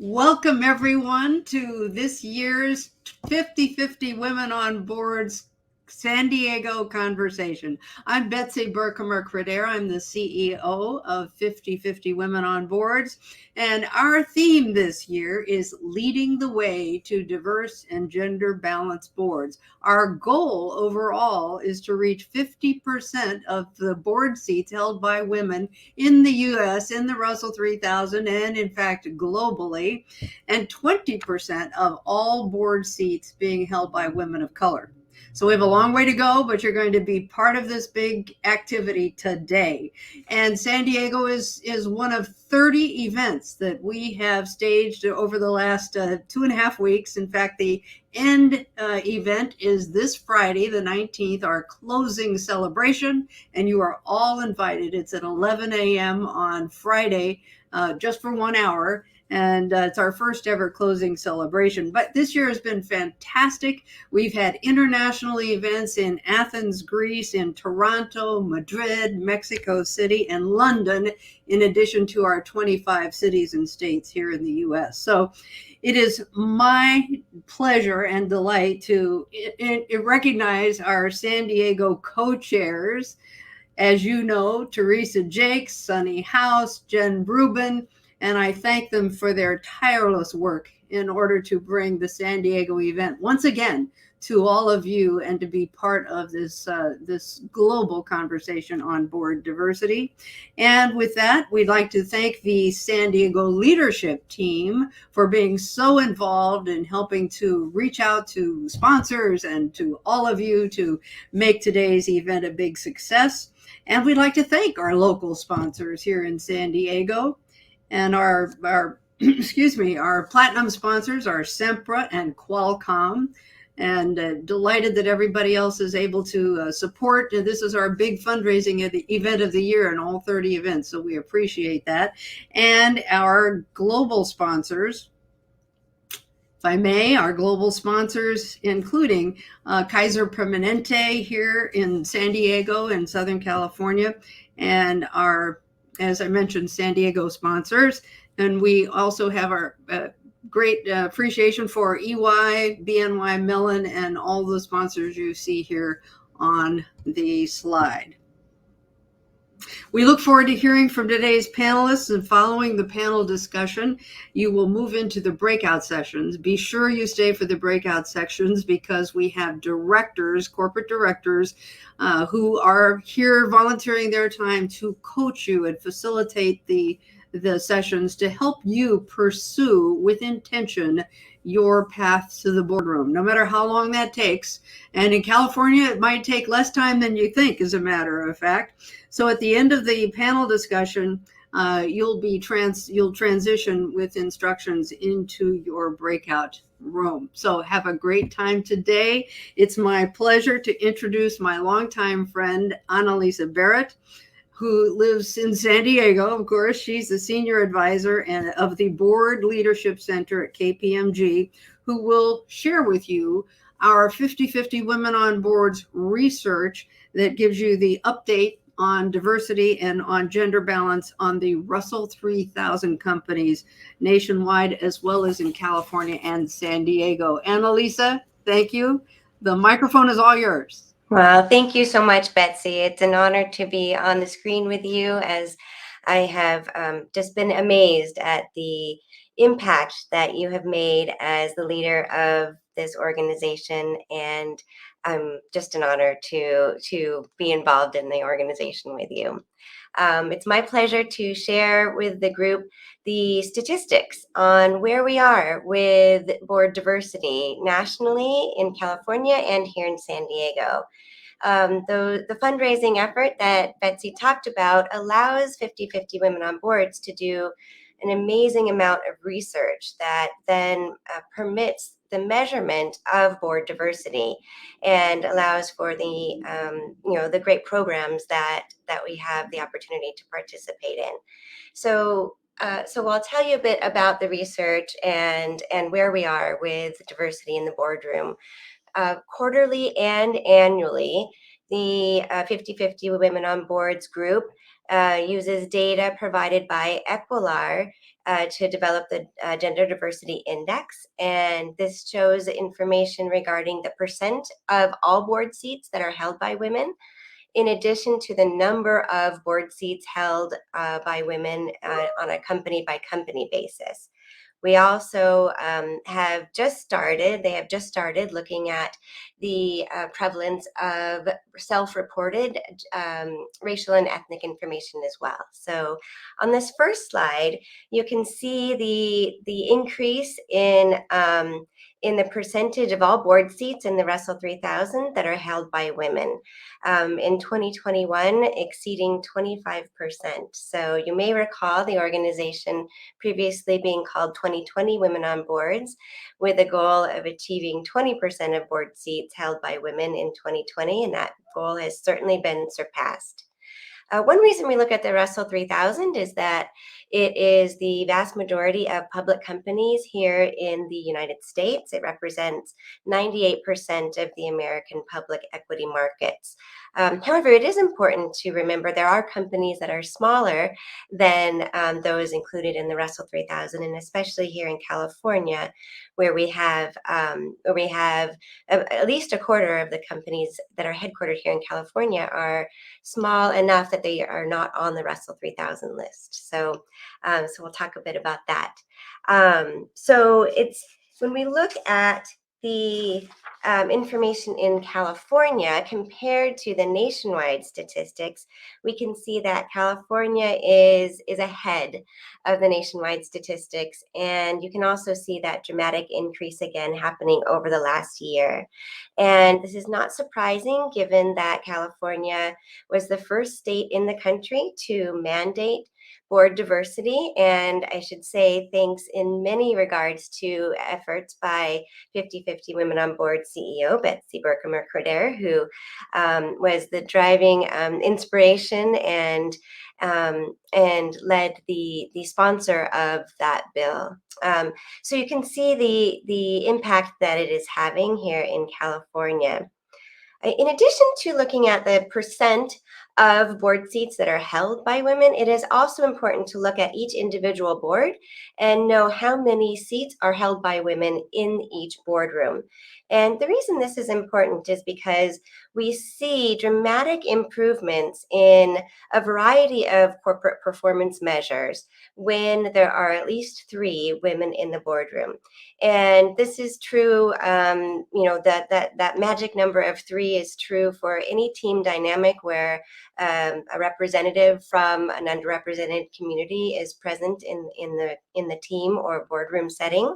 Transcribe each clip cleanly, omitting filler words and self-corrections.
Welcome everyone to this year's 50/50 Women on Boards San Diego Conversation. I'm Betsy Berkemer-Credera. I'm the CEO of 50/50 Women on Boards. And our theme this year is leading the way to diverse and gender balanced boards. Our goal overall is to reach 50% of the board seats held by women in the US, in the Russell 3000, and in fact, globally, and 20% of all board seats being held by women of color. So we have a long way to go, but you're going to be part of this big activity today. And San Diego is one of 30 events that we have staged over the last 2.5 weeks. In fact, the end event is this Friday, the 19th, our closing celebration, and you are all invited. It's at 11 a.m. on Friday, just for 1 hour. And it's our first ever closing celebration. But this year has been fantastic. We've had international events in Athens, Greece, in Toronto, Madrid, Mexico City, and London, in addition to our 25 cities and states here in the US. So it is my pleasure and delight to recognize our San Diego co-chairs. As you know, Teresa Jakes, Sunny House, Jen Rubin, and I thank them for their tireless work in order to bring the San Diego event once again to all of you and to be part of this global conversation on board diversity. And with that, we'd like to thank the San Diego leadership team for being so involved in helping to reach out to sponsors and to all of you to make today's event a big success. And we'd like to thank our local sponsors here in San Diego. And our our platinum sponsors are Sempra and Qualcomm. And delighted that everybody else is able to support. And this is our big fundraising event of the year and all 30 events. So we appreciate that. And our global sponsors, if I may, our global sponsors, including Kaiser Permanente here in San Diego and Southern California, and our, as I mentioned, San Diego sponsors. And we also have our great appreciation for EY, BNY Mellon, and all the sponsors you see here on the slide. We look forward to hearing from today's panelists, and following the panel discussion, you will move into the breakout sessions. Be sure you stay for the breakout sections because we have directors, corporate directors, who are here volunteering their time to coach you and facilitate the sessions to help you pursue with intention your path to the boardroom, no matter how long that takes. And in California, it might take less time than you think, as a matter of fact. So at the end of the panel discussion, you'll transition with instructions into your breakout room. So have a great time today. It's my pleasure to introduce my longtime friend, Annalisa Barrett, who lives in San Diego. Of course, she's the senior advisor of the Board Leadership Center at KPMG, who will share with you our 50/50 Women on Boards research that gives you the update on diversity and on gender balance on the Russell 3000 companies nationwide, as well as in California and San Diego. Annalisa, thank you. The microphone is all yours. Well, thank you so much, Betsy. It's an honor to be on the screen with you, as I have just been amazed at the impact that you have made as the leader of this organization, and just an honor to be involved in the organization with you. It's my pleasure to share with the group the statistics on where we are with board diversity nationally in California and here in San Diego. The fundraising effort that Betsy talked about allows 50/50 Women on Boards to do an amazing amount of research that then permits the measurement of board diversity and allows for the great programs that we have the opportunity to participate in. So I'll tell you a bit about the research and where we are with diversity in the boardroom. Quarterly and annually, the 50/50 Women on Boards group uses data provided by Equilar to develop the Gender Diversity Index. And this shows information regarding the percent of all board seats that are held by women, in addition to the number of board seats held by women on a company by company basis. We also have just started looking at the prevalence of self-reported racial and ethnic information as well. So on this first slide, you can see the increase in the percentage of all board seats in the Russell 3000 that are held by women. In 2021, exceeding 25%. So you may recall the organization previously being called 2020 Women on Boards, with a goal of achieving 20% of board seats held by women in 2020, and that goal has certainly been surpassed. One reason we look at the Russell 3000 is that it is the vast majority of public companies here in the United States. It represents 98% of the American public equity markets. However, it is important to remember there are companies that are smaller than those included in the Russell 3000, and especially here in California, where we have at least a quarter of the companies that are headquartered here in California are small enough that they are not on the Russell 3000 list. So we'll talk a bit about that. So it's when we look at the information in California compared to the nationwide statistics, we can see that California is ahead of the nationwide statistics, and you can also see that dramatic increase again happening over the last year. And this is not surprising given that California was the first state in the country to mandate board diversity, and I should say thanks in many regards to efforts by 50/50 Women on Board CEO Betsy Berkemeier-Creder, who was the driving inspiration and led the sponsor of that bill. So you can see the impact that it is having here in California. In addition to looking at the percent of board seats that are held by women, it is also important to look at each individual board and know how many seats are held by women in each boardroom. And the reason this is important is because we see dramatic improvements in a variety of corporate performance measures when there are at least 3 women in the boardroom. And this is true, that magic number of 3 is true for any team dynamic where a representative from an underrepresented community is present in the team or boardroom setting.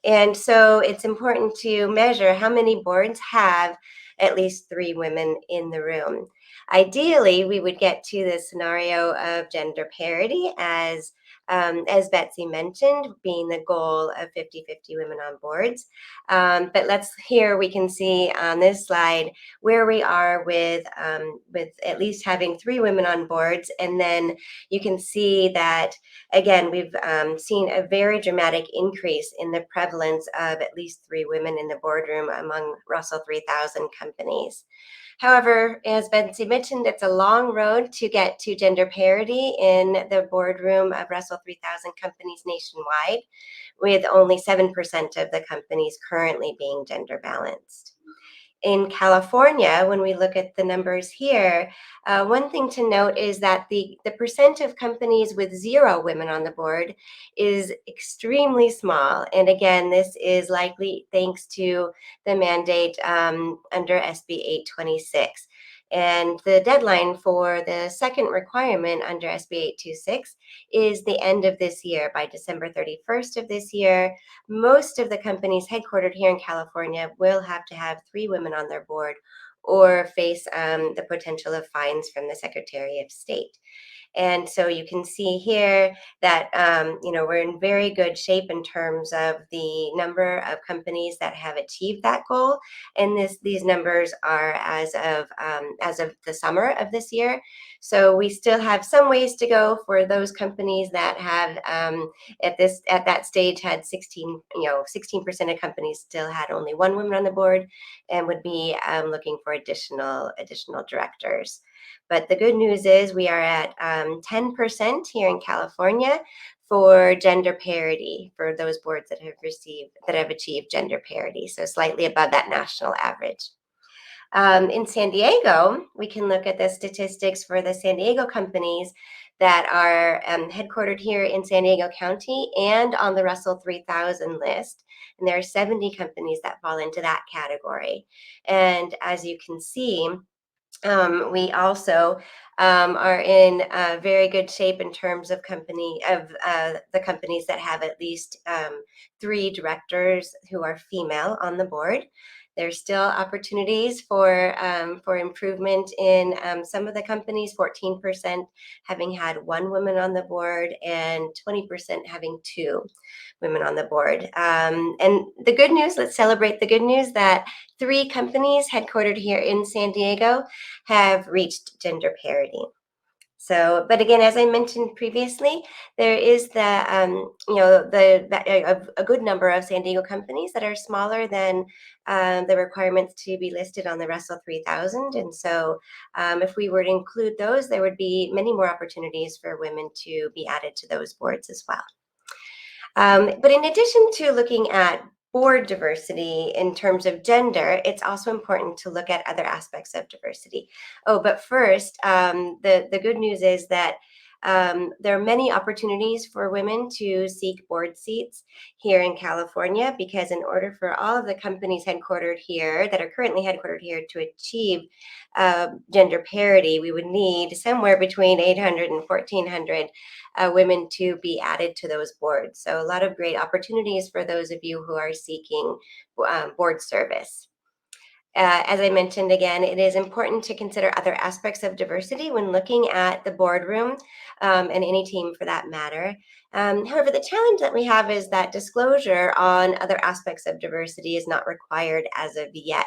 And so it's important to measure how many boards have at least 3 women in the room. Ideally, we would get to the scenario of gender parity, as Betsy mentioned, being the goal of 50/50 women on boards. But here we can see on this slide where we are with at least having 3 women on boards, and then you can see that again we've seen a very dramatic increase in the prevalence of at least 3 women in the boardroom among Russell 3000 companies. However, as Betsy mentioned, it's a long road to get to gender parity in the boardroom of Russell 3000 companies nationwide, with only 7% of the companies currently being gender balanced. In California, when we look at the numbers here, one thing to note is that the percent of companies with 0 women on the board is extremely small. And again, this is likely thanks to the mandate under SB 826. And the deadline for the second requirement under SB 826 is the end of this year. By December 31st of this year, most of the companies headquartered here in California will have to have 3 women on their board or face the potential of fines from the Secretary of State. And so you can see here that we're in very good shape in terms of the number of companies that have achieved that goal. And these numbers are as of the summer of this year. So we still have some ways to go for those companies that have at that stage had 16% of companies still had only 1 woman on the board and would be looking for additional directors. But the good news is we are at 10% here in California for gender parity for those boards that have achieved gender parity, so slightly above that national average. In San Diego, we can look at the statistics for the San Diego companies that are headquartered here in San Diego County and on the Russell 3000 list. And there are 70 companies that fall into that category. And as you can see, we also are in very good shape in terms of the companies that have at least 3 directors who are female on the board. There's still opportunities for improvement in some of the companies, 14% having had 1 woman on the board and 20% having 2 women on the board. And the good news, let's celebrate the good news that 3 companies headquartered here in San Diego have reached gender parity. So, but again, as I mentioned previously, there is a good number of San Diego companies that are smaller than the requirements to be listed on the Russell 3000. And so if we were to include those, there would be many more opportunities for women to be added to those boards as well. But in addition to looking at board diversity in terms of gender, it's also important to look at other aspects of diversity. Oh, but first, the good news is that there are many opportunities for women to seek board seats here in California, because in order for all of the companies that are currently headquartered here to achieve gender parity, we would need somewhere between 800 and 1,400 women to be added to those boards. So a lot of great opportunities for those of you who are seeking board service. As I mentioned again, it is important to consider other aspects of diversity when looking at the boardroom and any team for that matter. However, the challenge that we have is that disclosure on other aspects of diversity is not required as of yet.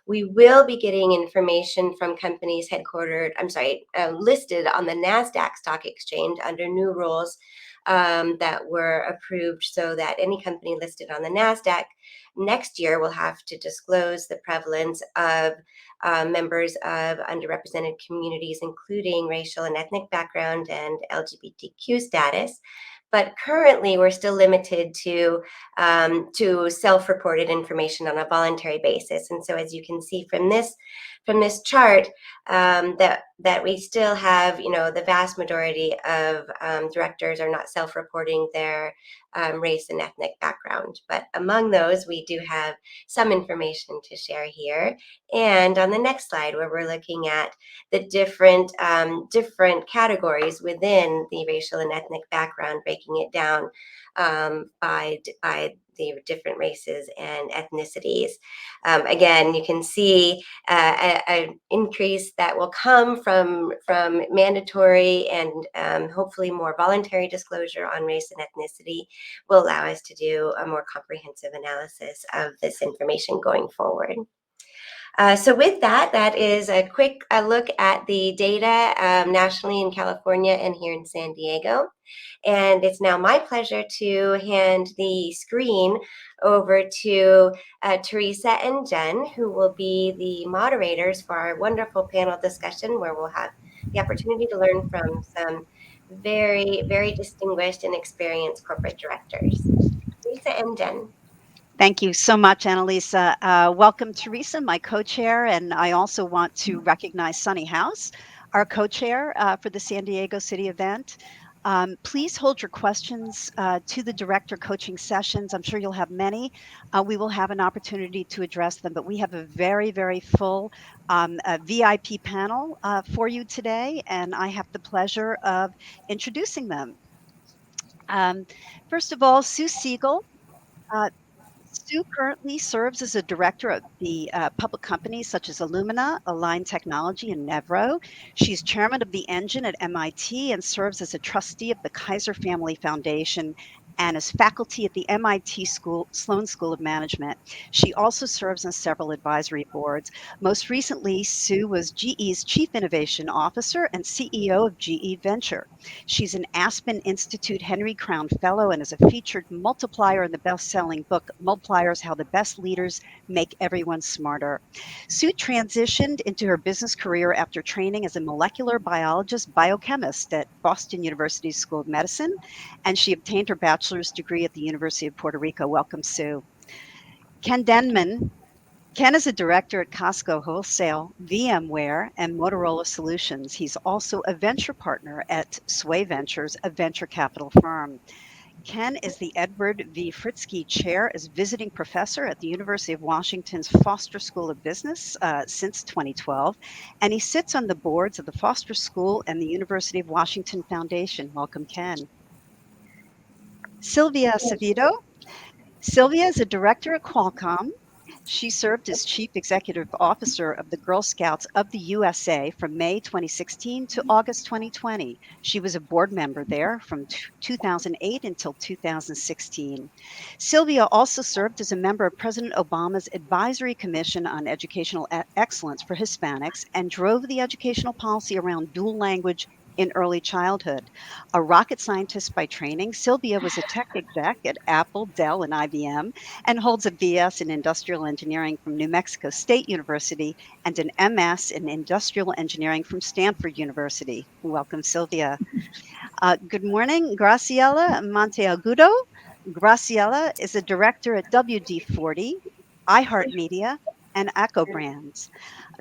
We will be getting information from companies listed on the NASDAQ stock exchange under new rules that were approved, so that any company listed on the NASDAQ next year will have to disclose the prevalence of members of underrepresented communities, including racial and ethnic background and LGBTQ status. But currently, we're still limited to self-reported information on a voluntary basis. And so, as you can see from this chart, that we still have, the vast majority of directors are not self-reporting their race and ethnic background. But among those, we do have some information to share here. And on the next slide, where we're looking at the different categories within the racial and ethnic background, breaking it down by the different races and ethnicities. Again, you can see an increase that will come from mandatory and hopefully more voluntary disclosure on race and ethnicity will allow us to do a more comprehensive analysis of this information going forward. So with that is a quick look at the data nationally in California and here in San Diego. And it's now my pleasure to hand the screen over to Teresa and Jen, who will be the moderators for our wonderful panel discussion, where we'll have the opportunity to learn from some very, very distinguished and experienced corporate directors. Teresa and Jen. Thank you so much, Annalisa. Welcome, Teresa, my co-chair, and I also want to recognize Sunny House, our co-chair for the San Diego City event. Please hold your questions to the director coaching sessions. I'm sure you'll have many. We will have an opportunity to address them, but we have a very, very full VIP panel for you today, and I have the pleasure of introducing them. First of all, Sue Siegel. Sue currently serves as a director of the public companies such as Illumina, Align Technology, and Nevro. She's chairman of the Engine at MIT and serves as a trustee of the Kaiser Family Foundation and is faculty at the MIT Sloan School of Management. She also serves on several advisory boards. Most recently, Sue was GE's Chief Innovation Officer and CEO of GE Venture. She's an Aspen Institute Henry Crown Fellow and is a featured multiplier in the best-selling book, Multipliers: How the Best Leaders Make Everyone Smarter. Sue transitioned into her business career after training as a molecular biologist biochemist at Boston University School of Medicine, and she obtained her bachelor's degree at the University of Puerto Rico. Welcome, Sue. Ken Denman. Ken is a director at Costco Wholesale, VMware, and Motorola Solutions. He's also a venture partner at Sway Ventures, a venture capital firm. Ken is the Edward V. Fritzke Chair as visiting professor at the University of Washington's Foster School of Business since 2012, and he sits on the boards of the Foster School and the University of Washington Foundation. Welcome, Ken. Sylvia Savito. Sylvia is a director at Qualcomm. She served as Chief Executive Officer of the Girl Scouts of the USA from May 2016 to August 2020. She was a board member there from 2008 until 2016. Sylvia also served as a member of President Obama's Advisory Commission on Educational Excellence for Hispanics and drove the educational policy around dual language in early childhood. A rocket scientist by training, Sylvia was a tech exec at Apple, Dell, and IBM, and holds a BS in Industrial Engineering from New Mexico State University and an MS in Industrial Engineering from Stanford University. Welcome, Sylvia. Good morning, Graciela Monteagudo. Graciela is a director at WD-40, iHeartMedia, and Echo Brands.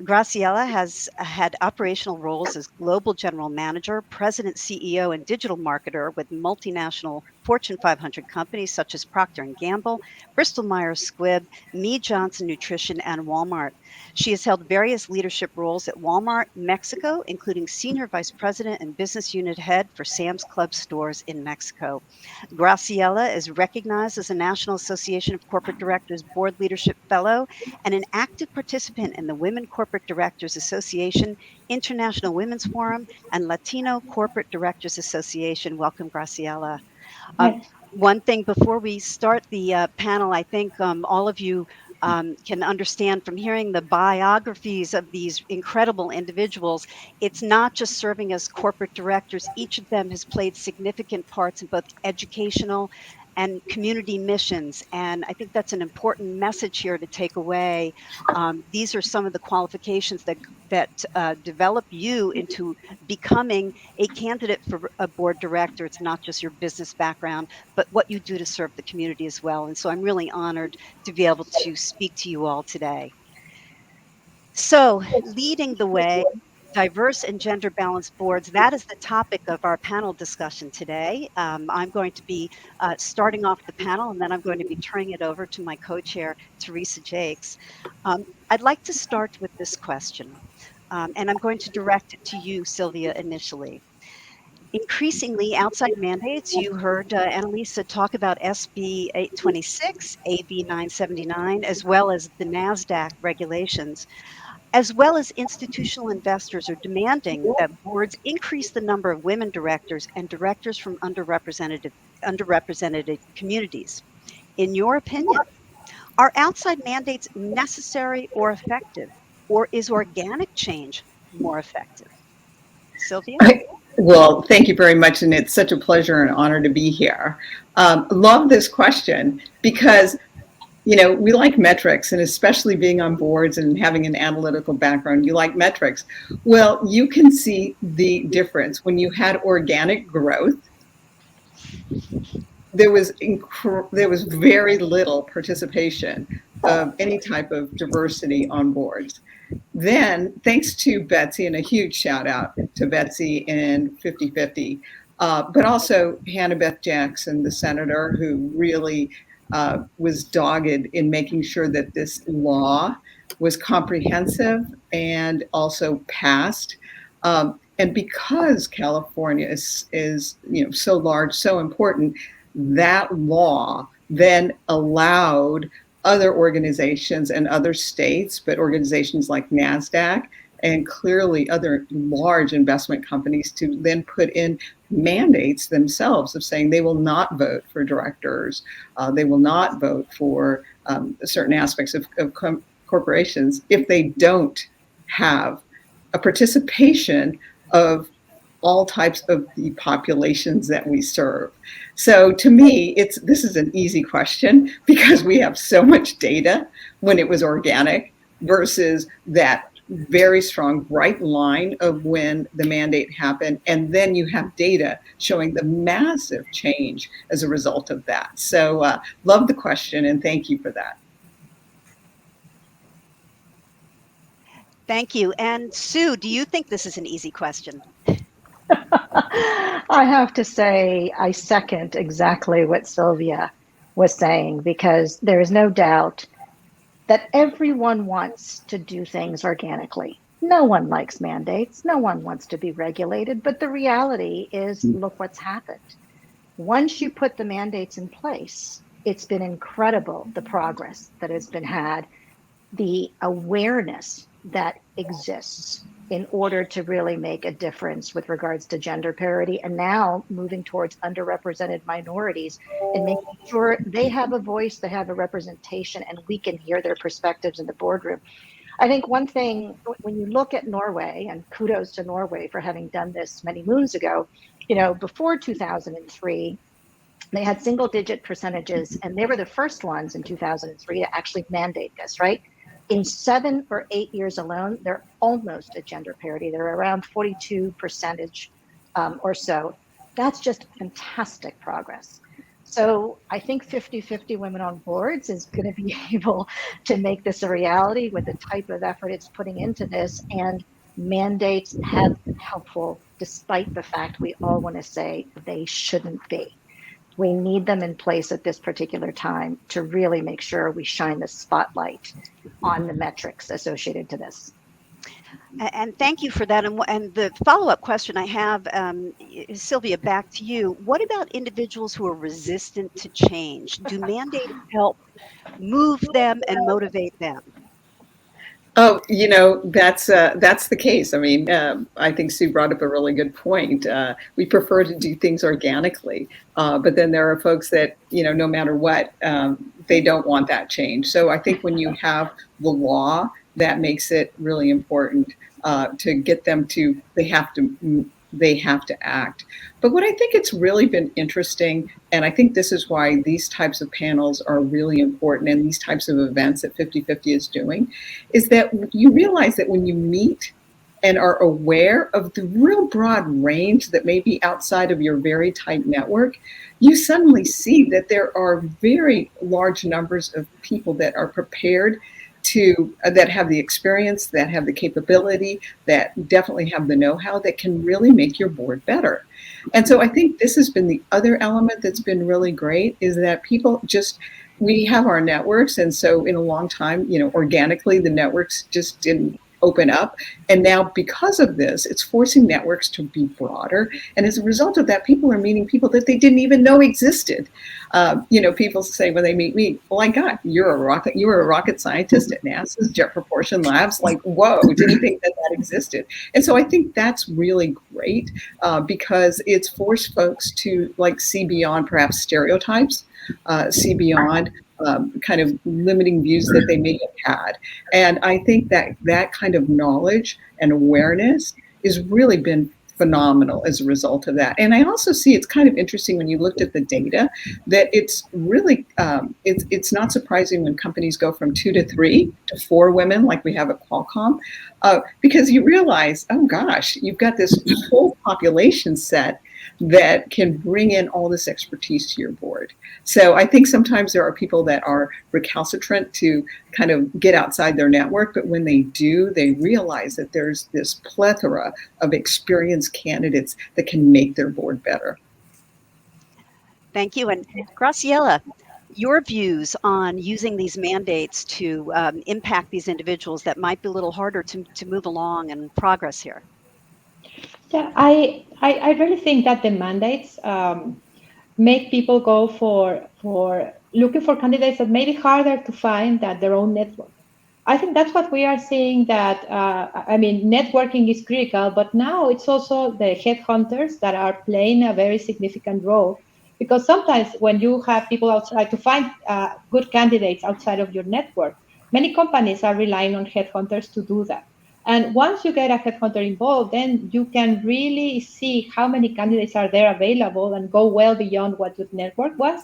Graciela has had operational roles as global general manager, president, CEO, and digital marketer with multinational Fortune 500 companies such as Procter & Gamble, Bristol-Myers Squibb, Mead Johnson Nutrition, and Walmart. She has held various leadership roles at Walmart, Mexico, including senior vice president and business unit head for Sam's Club stores in Mexico. Graciela is recognized as a National Association of Corporate Directors Board Leadership Fellow and an active participant in the Women Corporate Directors Association, International Women's Forum, and Latino Corporate Directors Association. Welcome, Graciela. One thing before we start the panel, I think all of you can understand from hearing the biographies of these incredible individuals, it's not just serving as corporate directors. Each of them has played significant parts in both educational and community missions. And I think that's an important message here to take away. These are some of the qualifications that develop you into becoming a candidate for a board director. It's not just your business background, but what you do to serve the community as well. And so I'm really honored to be able to speak to you all today. So, leading the way, diverse and gender balanced boards, that is the topic of our panel discussion today. I'm going to be starting off the panel, and then I'm going to be turning it over to my co-chair, Teresa Jakes. I'd like to start with this question, and I'm going to direct it to you, Sylvia, initially. Increasingly, outside mandates, you heard Annalisa talk about SB 826, AB 979, as well as the NASDAQ regulations, as well as institutional investors are demanding that boards increase the number of women directors and directors from underrepresented communities. In your opinion, are outside mandates necessary or effective, or is organic change more effective? Sylvia? Well, thank you very much, and it's such a pleasure and honor to be here. Love this question because we like metrics, and especially being on boards and having an analytical background, you like metrics. Well, you can see the difference. When you had organic growth, there was very little participation of any type of diversity on boards. Then, thanks to Betsy, and a huge shout out to Betsy and 50/50, but also Hannah Beth Jackson, the senator, who really was dogged in making sure that this law was comprehensive and also passed. And because California is so large, so important, that law then allowed other organizations and other states, but organizations like NASDAQ, and clearly other large investment companies to then put in mandates themselves of saying they will not vote for directors, they will not vote for certain aspects of corporations if they don't have a participation of all types of the populations that we serve. So to me, this is an easy question because we have so much data when it was organic versus that very strong bright line of when the mandate happened. And then you have data showing the massive change as a result of that. So love the question and thank you for that. Thank you. And Sue, do you think this is an easy question? I have to say, I second exactly what Sylvia was saying, because there is no doubt that everyone wants to do things organically. No one likes mandates. No one wants to be regulated. But the reality is, look what's happened. Once you put the mandates in place, it's been incredible, the progress that has been had, the awareness that exists in order to really make a difference with regards to gender parity, and now moving towards underrepresented minorities and making sure they have a voice, they have a representation, and we can hear their perspectives in the boardroom. I think one thing, when you look at Norway, and kudos to Norway for having done this many moons ago, before 2003, they had single digit percentages, and they were the first ones in 2003 to actually mandate this, right? In 7 or 8 years alone, they're almost at gender parity. They're around 42% or so. That's just fantastic progress. So I think 50-50 women on boards is going to be able to make this a reality with the type of effort it's putting into this. And mandates have been helpful, despite the fact we all want to say they shouldn't be. We need them in place at this particular time to really make sure we shine the spotlight on the metrics associated to this. And thank you for that. And the follow-up question I have, Sylvia, back to you. What about individuals who are resistant to change? Do mandates help move them and motivate them? Oh, that's the case. I mean, I think Sue brought up a really good point. We prefer to do things organically, but then there are folks that, no matter what, they don't want that change. So I think when you have the law, that makes it really important to get them to, they have to act. But what I think it's really been interesting, and I think this is why these types of panels are really important and these types of events that 50-50 is doing, is that you realize that when you meet and are aware of the real broad range that may be outside of your very tight network, you suddenly see that there are very large numbers of people that are prepared to, that have the experience, that have the capability, that definitely have the know-how that can really make your board better. And so I think this has been the other element that's been really great, is that people just, we have our networks. And so in a long time, organically, the networks just didn't open up. And now because of this, it's forcing networks to be broader. And as a result of that, people are meeting people that they didn't even know existed. People say when they meet me, "Oh my God, you were a rocket scientist at NASA's Jet Propulsion Labs." Like, whoa, didn't think that existed. And so I think that's really great because it's forced folks to see beyond perhaps stereotypes, see beyond kind of limiting views that they may have had. And I think that kind of knowledge and awareness has really been phenomenal as a result of that. And I also see it's kind of interesting when you looked at the data that it's really, it's not surprising when companies go from 2 to 3 to 4 women like we have at Qualcomm, because you realize, oh gosh, you've got this whole population set that can bring in all this expertise to your board. So I think sometimes there are people that are recalcitrant to kind of get outside their network, but when they do, they realize that there's this plethora of experienced candidates that can make their board better. Thank you. And Graciela, your views on using these mandates to impact these individuals that might be a little harder to move along and progress here. Yeah, I really think that the mandates make people go for looking for candidates that may be harder to find at their own network. I think that's what we are seeing, that, I mean, networking is critical, but now it's also the headhunters that are playing a very significant role. Because sometimes when you have people outside to find good candidates outside of your network, many companies are relying on headhunters to do that. And once you get a headhunter involved, then you can really see how many candidates are there available and go well beyond what your network was.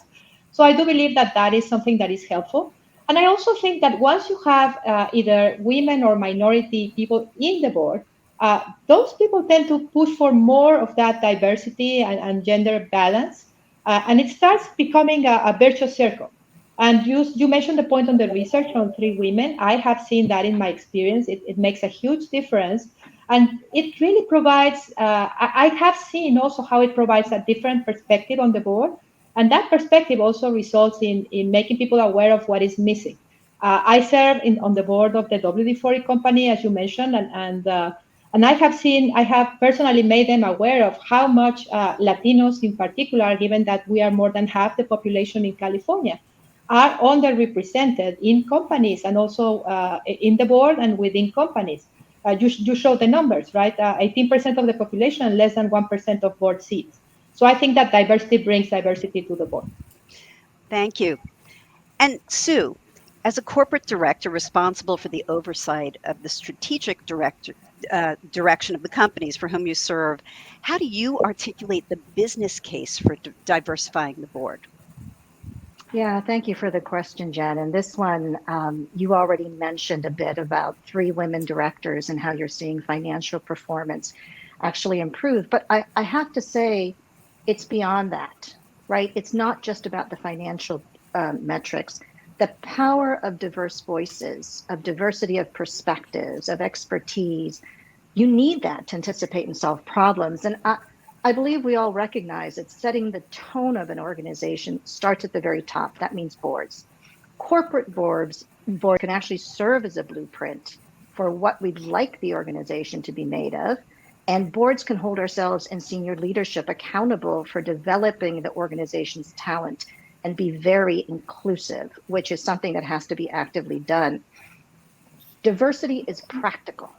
So I do believe that that is something that is helpful. And I also think that once you have either women or minority people in the board, those people tend to push for more of that diversity and gender balance. And it starts becoming a virtuous circle. And you mentioned the point on the research on 3 women. I have seen that in my experience. It makes a huge difference. And it really provides, I have seen also how it provides a different perspective on the board. And that perspective also results in making people aware of what is missing. I serve on the board of the WD-40 company, as you mentioned, and I have personally made them aware of how much Latinos in particular, given that we are more than half the population in California, are underrepresented in companies and also in the board and within companies. You show the numbers, right? 18% of the population, less than 1% of board seats. So I think that diversity brings diversity to the board. Thank you. And Sue, as a corporate director responsible for the oversight of the strategic direction of the companies for whom you serve, how do you articulate the business case for diversifying the board? Yeah, thank you for the question, Jen. And this one, you already mentioned a bit about 3 women directors and how you're seeing financial performance actually improve. But I have to say, it's beyond that, right? It's not just about the financial metrics. The power of diverse voices, of diversity of perspectives, of expertise, you need that to anticipate and solve problems. And I believe we all recognize that setting the tone of an organization starts at the very top. That means boards. Corporate boards can actually serve as a blueprint for what we'd like the organization to be made of. And boards can hold ourselves and senior leadership accountable for developing the organization's talent and be very inclusive, which is something that has to be actively done. Diversity is practical.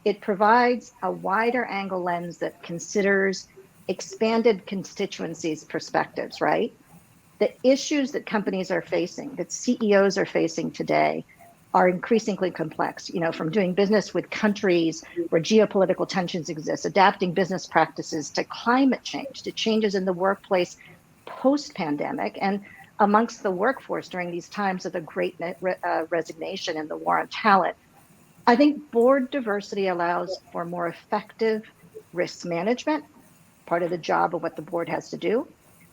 It provides a wider angle lens that considers expanded constituencies' perspectives, right? The issues that companies are facing, that CEOs are facing today, are increasingly complex, from doing business with countries where geopolitical tensions exist, adapting business practices to climate change, to changes in the workplace post-pandemic, and amongst the workforce during these times of the great resignation and the war on talent. I think board diversity allows for more effective risk management, part of the job of what the board has to do,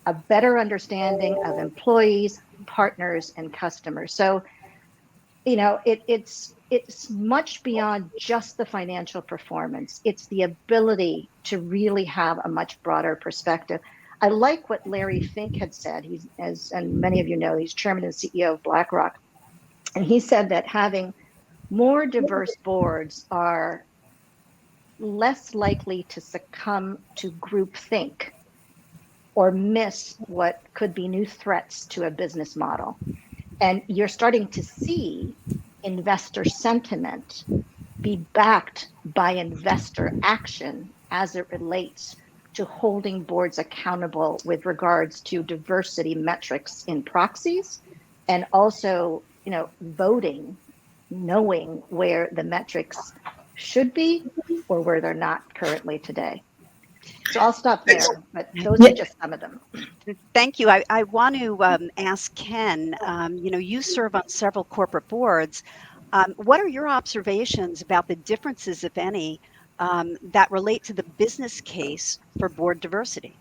a better understanding of employees, partners, and customers. So, it's much beyond just the financial performance. It's the ability to really have a much broader perspective. I like what Larry Fink had said. And many of you know, he's chairman and CEO of BlackRock. And he said that having more diverse boards are less likely to succumb to groupthink or miss what could be new threats to a business model. And you're starting to see investor sentiment be backed by investor action as it relates to holding boards accountable with regards to diversity metrics in proxies, and also, voting, knowing where the metrics should be or where they're not currently today. So I'll stop there, but those are just some of them. Thank you. I want to ask Ken, you serve on several corporate boards. What are your observations about the differences, if any, that relate to the business case for board diversity?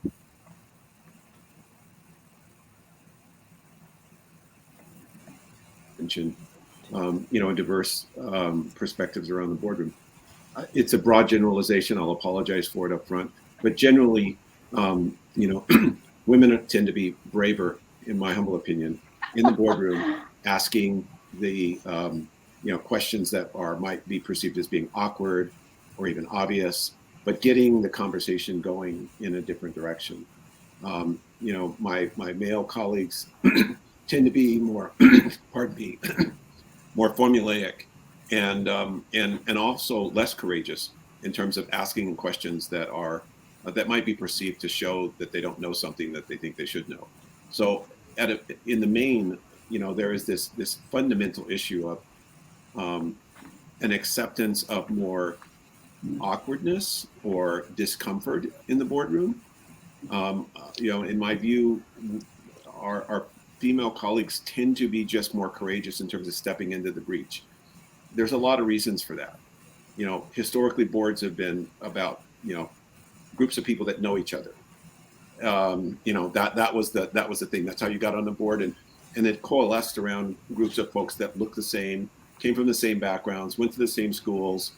Diverse perspectives around the boardroom. It's a broad generalization. I'll apologize for it up front. But generally, women tend to be braver, in my humble opinion, in the boardroom, asking the questions that might be perceived as being awkward or even obvious, but getting the conversation going in a different direction. My male colleagues tend to be more, pardon me, more formulaic, and also less courageous in terms of asking questions that are that might be perceived to show that they don't know something that they think they should know. So in the main, there is this fundamental issue of an acceptance of more awkwardness or discomfort in the boardroom. In my view, our female colleagues tend to be just more courageous in terms of stepping into the breach. There's a lot of reasons for that. Historically, boards have been about groups of people that know each other. That was the thing. That's how you got on the board, and it coalesced around groups of folks that looked the same, came from the same backgrounds, went to the same schools,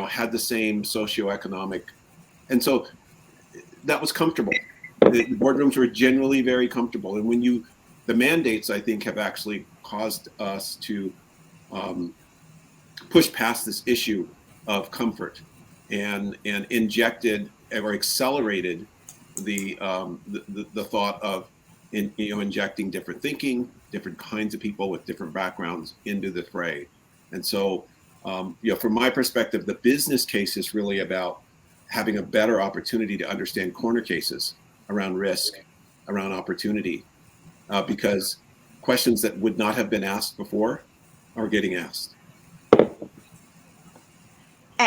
had the same socioeconomic, and so that was comfortable. The boardrooms were generally very comfortable, and the mandates, I think, have actually caused us to push past this issue of comfort and injected or accelerated the thought of injecting different thinking, different kinds of people with different backgrounds into the fray. And so, from my perspective, the business case is really about having a better opportunity to understand corner cases around risk, around opportunity, because questions that would not have been asked before are getting asked.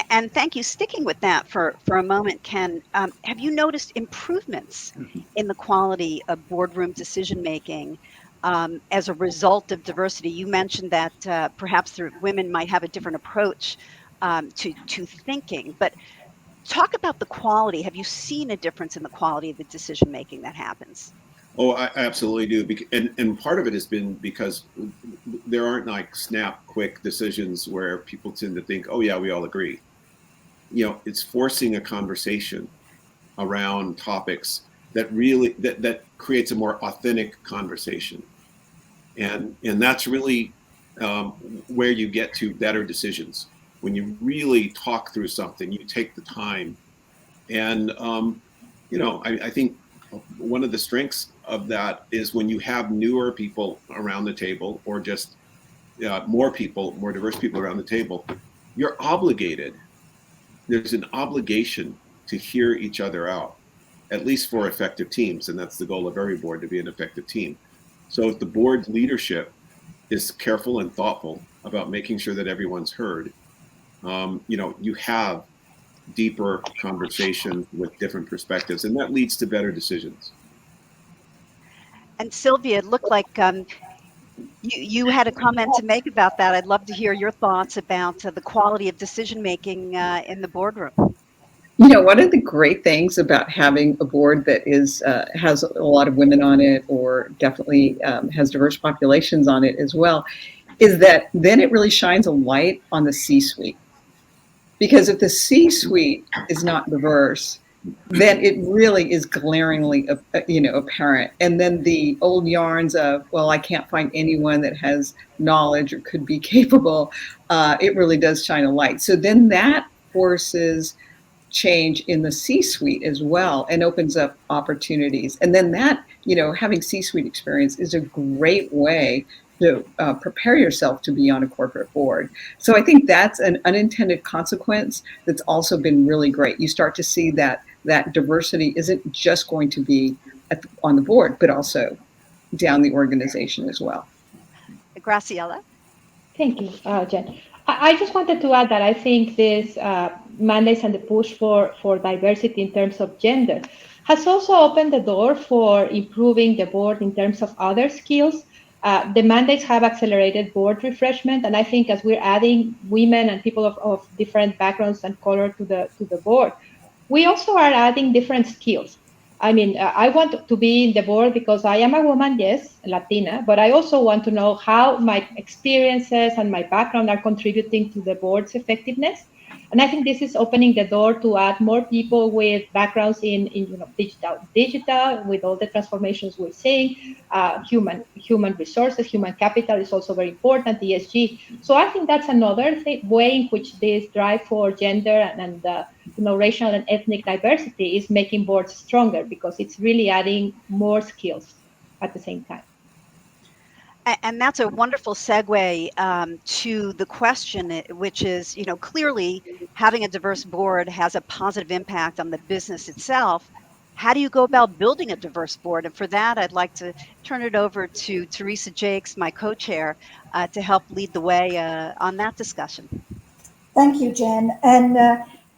And thank you. Sticking with that for a moment, Ken, have you noticed improvements in the quality of boardroom decision making as a result of diversity? You mentioned that perhaps women might have a different approach to thinking, but talk about the quality. Have you seen a difference in the quality of the decision making that happens? Oh, I absolutely do. And part of it has been because there aren't like snap, quick decisions where people tend to think, oh, yeah, we all agree. It's forcing a conversation around topics that really that creates a more authentic conversation. And that's really where you get to better decisions. When you really talk through something, you take the time. And, I think one of the strengths of that is when you have newer people around the table, or just more diverse people around the table, you're obligated. There's an obligation to hear each other out, at least for effective teams. And that's the goal of every board, to be an effective team. So if the board leadership is careful and thoughtful about making sure that everyone's heard, you have deeper conversation with different perspectives, and that leads to better decisions. And Sylvia, it looked like you had a comment to make about that. I'd love to hear your thoughts about the quality of decision making in the boardroom. One of the great things about having a board that has a lot of women on it, or definitely has diverse populations on it as well, is that then it really shines a light on the C-suite. Because if the C-suite is not diverse, then it really is glaringly, apparent. And then the old yarns of, well, I can't find anyone that has knowledge or could be capable, it really does shine a light. So then that forces change in the C-suite as well, and opens up opportunities. And then that, having C-suite experience is a great way to prepare yourself to be on a corporate board. So I think that's an unintended consequence that's also been really great. You start to see that diversity isn't just going to be on the board, but also down the organization as well. Graciela? Thank you, Jen. I just wanted to add that I think this mandates and the push for diversity in terms of gender has also opened the door for improving the board in terms of other skills. The mandates have accelerated board refreshment, and I think as we're adding women and people of different backgrounds and color to the board, we also are adding different skills. I mean, I want to be in the board because I am a woman, yes, Latina, but I also want to know how my experiences and my background are contributing to the board's effectiveness. And I think this is opening the door to add more people with backgrounds in digital, with all the transformations we're seeing. Human resources, human capital is also very important, ESG. So I think that's another way in which this drive for gender and racial and ethnic diversity is making boards stronger, because it's really adding more skills at the same time. And that's a wonderful segue to the question, which is, clearly having a diverse board has a positive impact on the business itself. How do you go about building a diverse board? And for that, I'd like to turn it over to Teresa Jakes, my co-chair, to help lead the way on that discussion. Thank you, Jen. And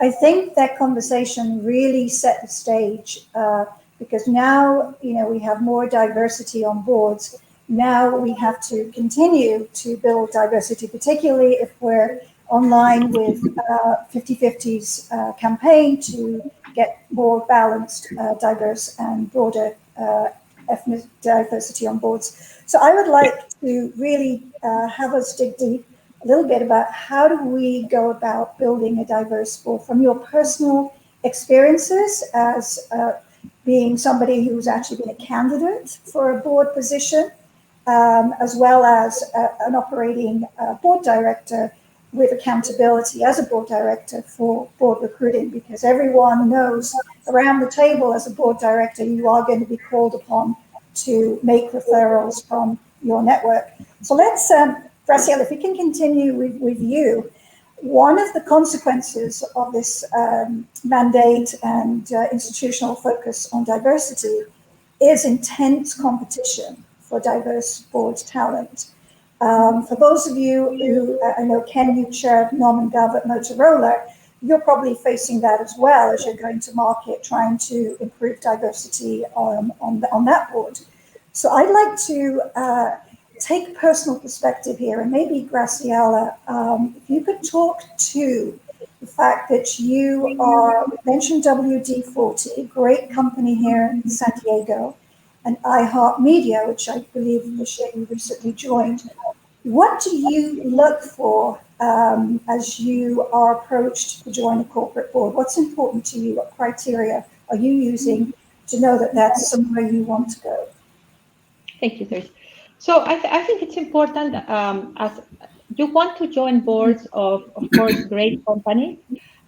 I think that conversation really set the stage because now, we have more diversity on boards. Now we have to continue to build diversity, particularly if we're online with 50/50's campaign to get more balanced, diverse, and broader ethnic diversity on boards. So I would like to really have us dig deep a little bit about how do we go about building a diverse board from your personal experiences as being somebody who's actually been a candidate for a board position, as well as an operating board director with accountability as a board director for board recruiting, because everyone knows around the table as a board director, you are going to be called upon to make referrals from your network. So let's Graciela, if we can continue with you, one of the consequences of this mandate and institutional focus on diversity is intense competition for diverse board talent. For those of you who, I know Ken, you chaired Norman Gov at Motorola, you're probably facing that as well as you're going to market, trying to improve diversity on that board. So I'd like to take personal perspective here, and maybe Graciela, if you could talk to the fact that you mentioned WD-40, a great company here in San Diego, and iHeartMedia, which I believe Michelle you recently joined. What do you look for as you are approached to join a corporate board? What's important to you? What criteria are you using to know that that's somewhere you want to go? Thank you, Thursday. So I think it's important as you want to join boards of course, great companies,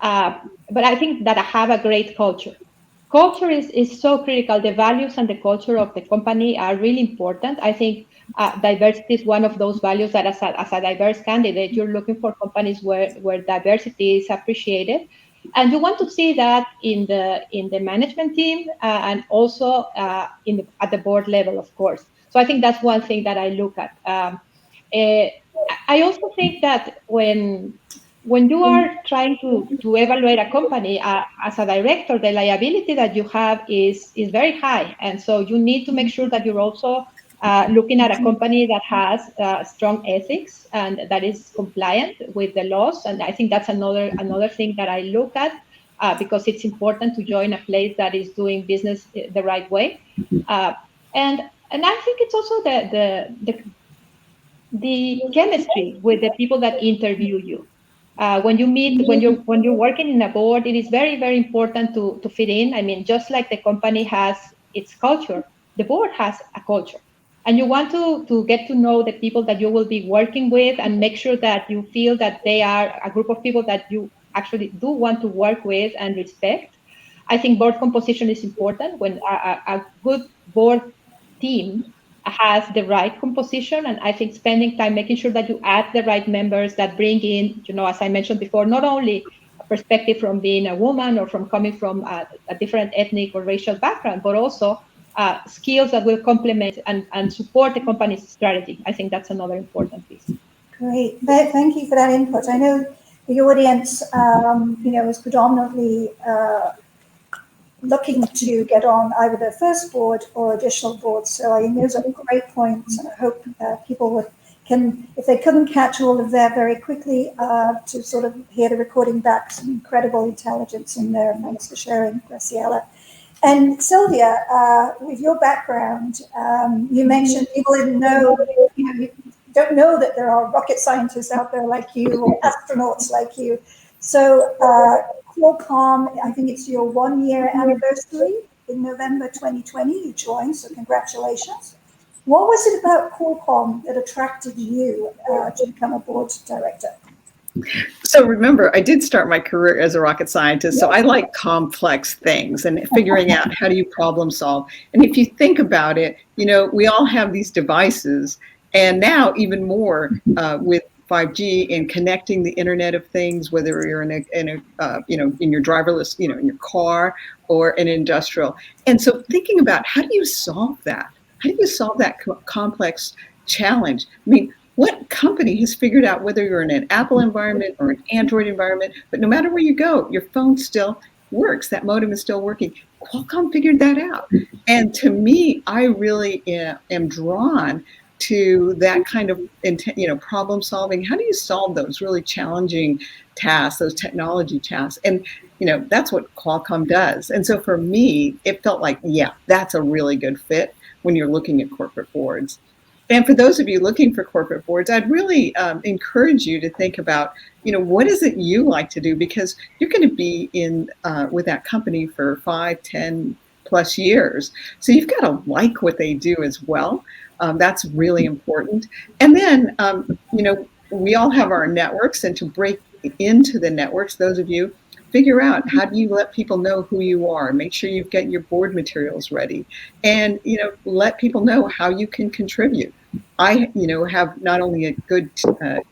but I think that I have a great culture. Culture is so critical. The values and the culture of the company are really important. I think diversity is one of those values that as a diverse candidate, you're looking for companies where diversity is appreciated. And you want to see that in the management team and also at the board level, of course. So I think that's one thing that I look at. I also think that when you are trying to evaluate a company as a director, the liability that you have is very high. And so you need to make sure that you're also looking at a company that has strong ethics and that is compliant with the laws. And I think that's another thing that I look at because it's important to join a place that is doing business the right way. And I think it's also the chemistry with the people that interview you. When you're working in a board, it is very, very important to fit in. I mean, just like the company has its culture, the board has a culture. And you want to get to know the people that you will be working with and make sure that you feel that they are a group of people that you actually do want to work with and respect. I think board composition is important. When a good board team has the right composition, and I think spending time making sure that you add the right members that bring in, as I mentioned before, not only a perspective from being a woman or from coming from a different ethnic or racial background, but also skills that will complement and support the company's strategy. I think that's another important piece. Great, thank you for that input. I know the audience, is predominantly looking to get on either their first board or additional boards. So I think those are great points, and I hope people can, if they couldn't catch all of that very quickly, to sort of hear the recording back, some incredible intelligence in there. Thanks for sharing, Graciela. And Sylvia, with your background, you mentioned people didn't know, you don't know that there are rocket scientists out there like you or astronauts like you. So Qualcomm, I think it's your 1-year anniversary in November 2020, you joined, so congratulations. What was it about Qualcomm that attracted you to become a board director? So remember, I did start my career as a rocket scientist, so I like complex things and figuring out how do you problem solve. And if you think about it, we all have these devices, And now even more with 5G and connecting the Internet of Things, whether you're in your driverless, in your car or an industrial. And so thinking about how do you solve that? How do you solve that complex challenge? I mean, what company has figured out, whether you're in an Apple environment or an Android environment, but no matter where you go, your phone still works. That modem is still working. Qualcomm figured that out. And to me, I really am drawn to that kind of problem solving. How do you solve those really challenging tasks, those technology tasks? And that's what Qualcomm does. And so for me, it felt like, yeah, that's a really good fit when you're looking at corporate boards. And for those of you looking for corporate boards, I'd really encourage you to think about, what is it you like to do? Because you're going to be in with that company for 5, 10 plus years. So you've got to like what they do as well. That's really important. And then, we all have our networks, and to break into the networks, those of you, figure out how do you let people know who you are. Make sure you've got your board materials ready, and let people know how you can contribute. I have not only a good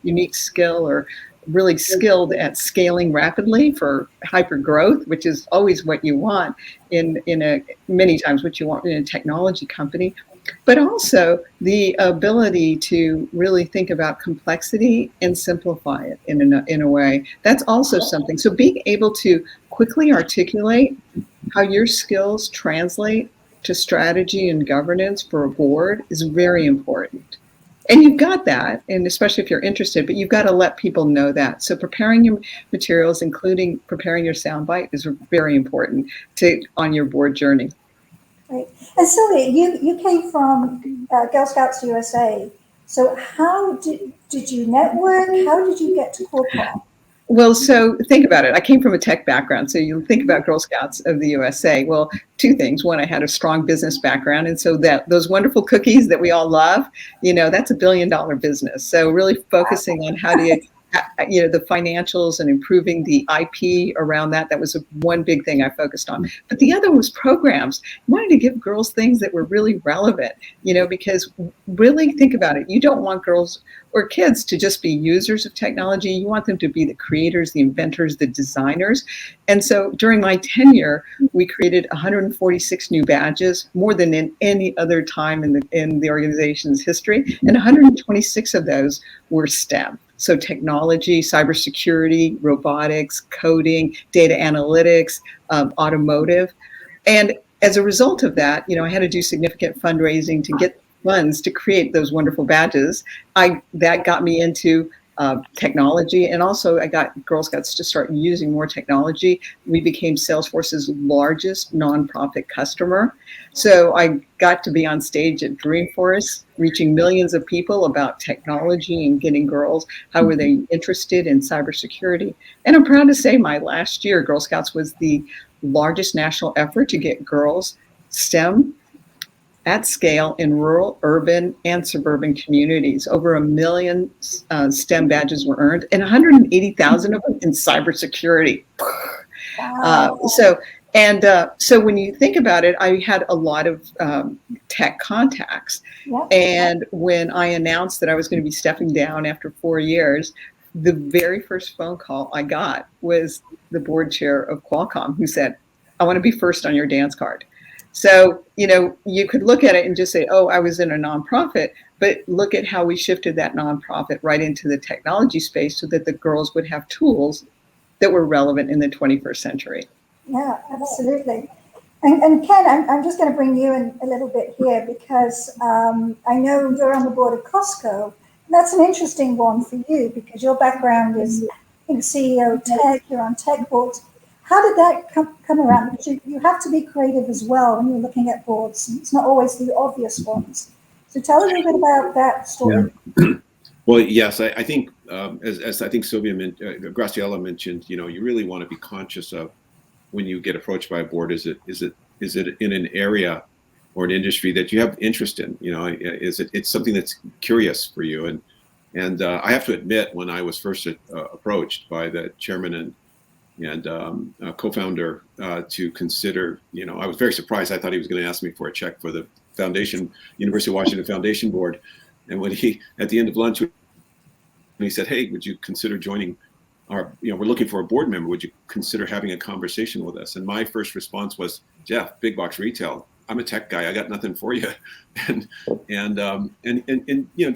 unique skill, or really skilled at scaling rapidly for hyper growth, which is always what you want many times what you want in a technology company, but also the ability to really think about complexity and simplify it in a way. That's also something. So being able to quickly articulate how your skills translate to strategy and governance for a board is very important. And you've got that, and especially if you're interested, but you've got to let people know that. So preparing your materials, including preparing your soundbite, is very important on your board journey. Right. And Sylvia, you came from Girl Scouts USA. So how did you network? How did you get to Qualcomm? Well, so think about it. I came from a tech background. So you think about Girl Scouts of the USA. Well, two things. One, I had a strong business background. And so those wonderful cookies that we all love, that's $1 billion business. So really focusing on how do you, the financials and improving the IP around that. That was one big thing I focused on. But the other was programs. I wanted to give girls things that were really relevant, because really think about it. You don't want girls or kids to just be users of technology. You want them to be the creators, the inventors, the designers. And so during my tenure, we created 146 new badges, more than in any other time in the organization's history. And 126 of those were STEM. So technology, cybersecurity, robotics, coding, data analytics, automotive. And as a result of that, I had to do significant fundraising to get funds to create those wonderful badges. That got me into technology, and also I got Girl Scouts to start using more technology. We became Salesforce's largest nonprofit customer. So I got to be on stage at Dreamforce, reaching millions of people about technology and getting girls, how were they interested in cybersecurity. And I'm proud to say my last year, Girl Scouts was the largest national effort to get girls STEM at scale in rural, urban, and suburban communities. Over 1 million STEM badges were earned, and 180,000 of them in cybersecurity. Wow. So when you think about it, I had a lot of tech contacts. Yep. And when I announced that I was going to be stepping down after 4 years, the very first phone call I got was the board chair of Qualcomm, who said, "I want to be first on your dance card." So, you could look at it and just say, oh, I was in a nonprofit, but look at how we shifted that nonprofit right into the technology space so that the girls would have tools that were relevant in the 21st century. Yeah, absolutely. And Ken, I'm just going to bring you in a little bit here because I know you're on the board of Costco. And that's an interesting one for you because your background is CEO of tech, you're on tech boards. How did that come around? Because you have to be creative as well when you're looking at boards. It's not always the obvious ones. So tell a little bit about that story. Yeah. Well, yes, I think as I think Sylvia Graciela mentioned, you really want to be conscious of when you get approached by a board. Is it in an area or an industry that you have interest in? It's something that's curious for you. And I have to admit, when I was first approached by the chairman and co-founder to consider, I was very surprised. I thought he was going to ask me for a check for the University of Washington Foundation Board. And when he, at the end of lunch, when he said, "Hey, would you consider joining our, we're looking for a board member. Would you consider having a conversation with us?" And my first response was, "Jeff, big box retail. I'm a tech guy. I got nothing for you." And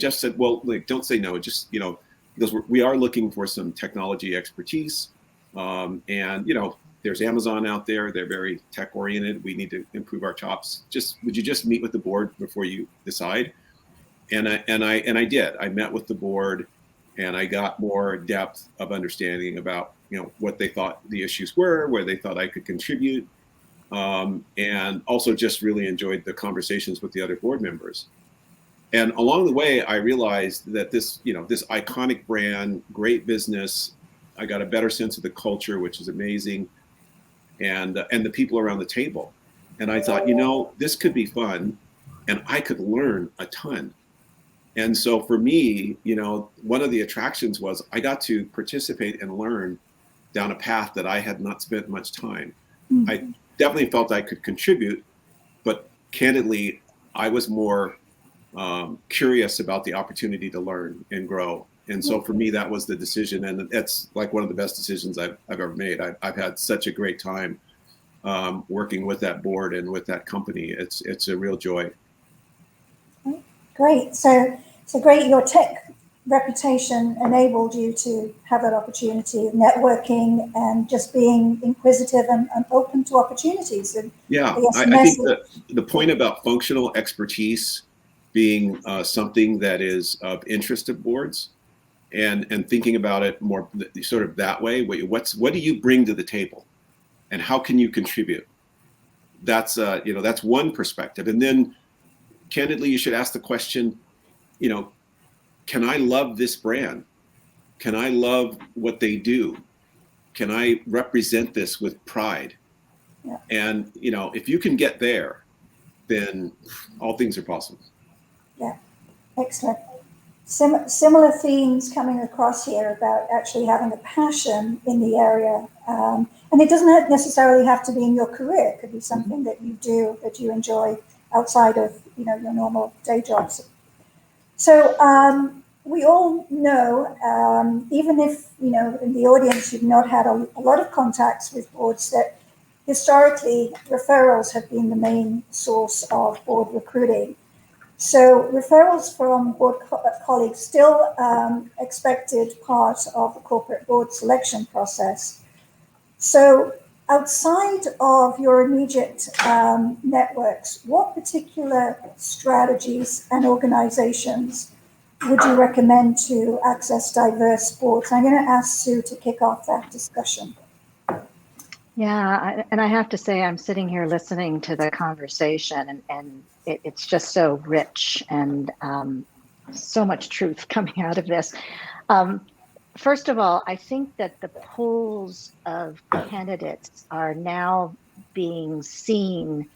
Jeff said, "Well, like, don't say no. Just, because we are looking for some technology expertise. There's Amazon out there. They're very tech oriented. We need to improve our chops. Would you just meet with the board before you decide?" And I did. I met with the board, and I got more depth of understanding about, what they thought the issues were, where they thought I could contribute, and also just really enjoyed the conversations with the other board members. And along the way, I realized that this iconic brand, great business, I got a better sense of the culture, which is amazing, and the people around the table. And I thought, this could be fun, and I could learn a ton. And so for me, one of the attractions was I got to participate and learn down a path that I had not spent much time. Mm-hmm. I definitely felt I could contribute, but candidly, I was more curious about the opportunity to learn and grow. And so for me, that was the decision. And that's like one of the best decisions I've ever made. I've had such a great time working with that board and with that company. It's a real joy. Great. So great. Your tech reputation enabled you to have that opportunity of networking and just being inquisitive and open to opportunities. And yeah, I think the point about functional expertise being something that is of interest to boards, and thinking about it more sort of that way. What do you bring to the table, and how can you contribute? That's that's one perspective. And then, candidly, you should ask the question, can I love this brand? Can I love what they do? Can I represent this with pride? Yeah. And, if you can get there, then all things are possible. Yeah, excellent. Similar themes coming across here about actually having a passion in the area. And it doesn't necessarily have to be in your career. It could be something that you do, that you enjoy outside of, your normal day jobs. So we all know, even if, in the audience you've not had a lot of contacts with boards, that historically referrals have been the main source of board recruiting. So referrals from board colleagues still expected part of the corporate board selection process. So outside of your immediate networks, what particular strategies and organizations would you recommend to access diverse boards? I'm going to ask Sue to kick off that discussion. Yeah, and I have to say, I'm sitting here listening to the conversation, and it's just so rich and so much truth coming out of this. First of all, I think that the pools of candidates are now being seen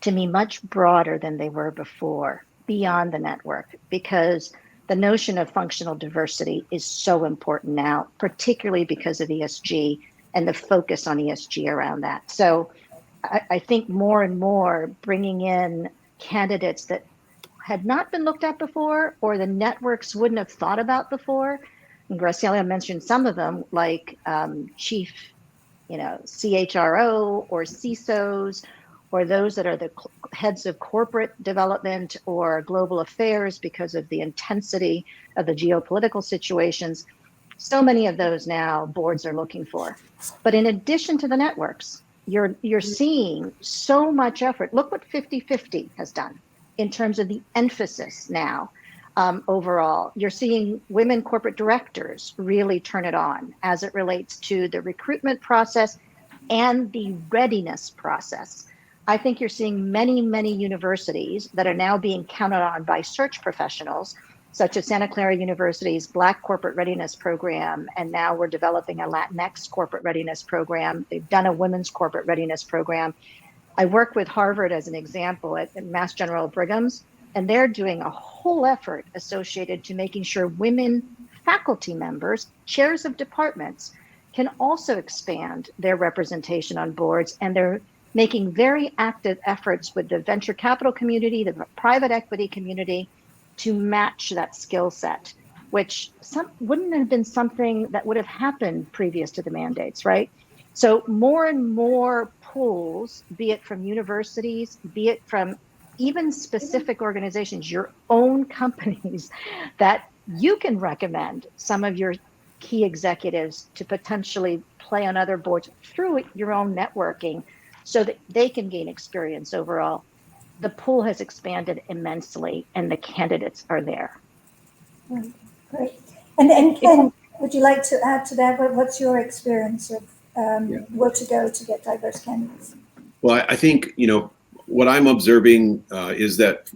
to be much broader than they were before, beyond the network, because the notion of functional diversity is so important now, particularly because of ESG and the focus on ESG around that. So I think more and more bringing in candidates that had not been looked at before, or the networks wouldn't have thought about before. And Graciela mentioned some of them, like chief, CHRO or CISOs, or those that are the heads of corporate development or global affairs because of the intensity of the geopolitical situations. So many of those now boards are looking for. But in addition to the networks, you're seeing so much effort. Look what 50/50 has done in terms of the emphasis now. Overall, you're seeing women corporate directors really turn it on as it relates to the recruitment process and the readiness process. I think you're seeing many, many universities that are now being counted on by search professionals, such as Santa Clara University's Black Corporate Readiness Program, and now we're developing a Latinx Corporate Readiness Program. They've done a Women's Corporate Readiness Program. I work with Harvard as an example at Mass General Brigham's, and they're doing a whole effort associated to making sure women faculty members, chairs of departments, can also expand their representation on boards, and they're making very active efforts with the venture capital community, the private equity community, to match that skill set, which wouldn't have been something that would have happened previous to the mandates, right? So more and more pools, be it from universities, be it from even specific organizations, your own companies, that you can recommend some of your key executives to potentially play on other boards through your own networking so that they can gain experience overall. The pool has expanded immensely and the candidates are there. Great. And Ken, would you like to add to that? What's your experience of where to go to get diverse candidates? Well, I think, what I'm observing is that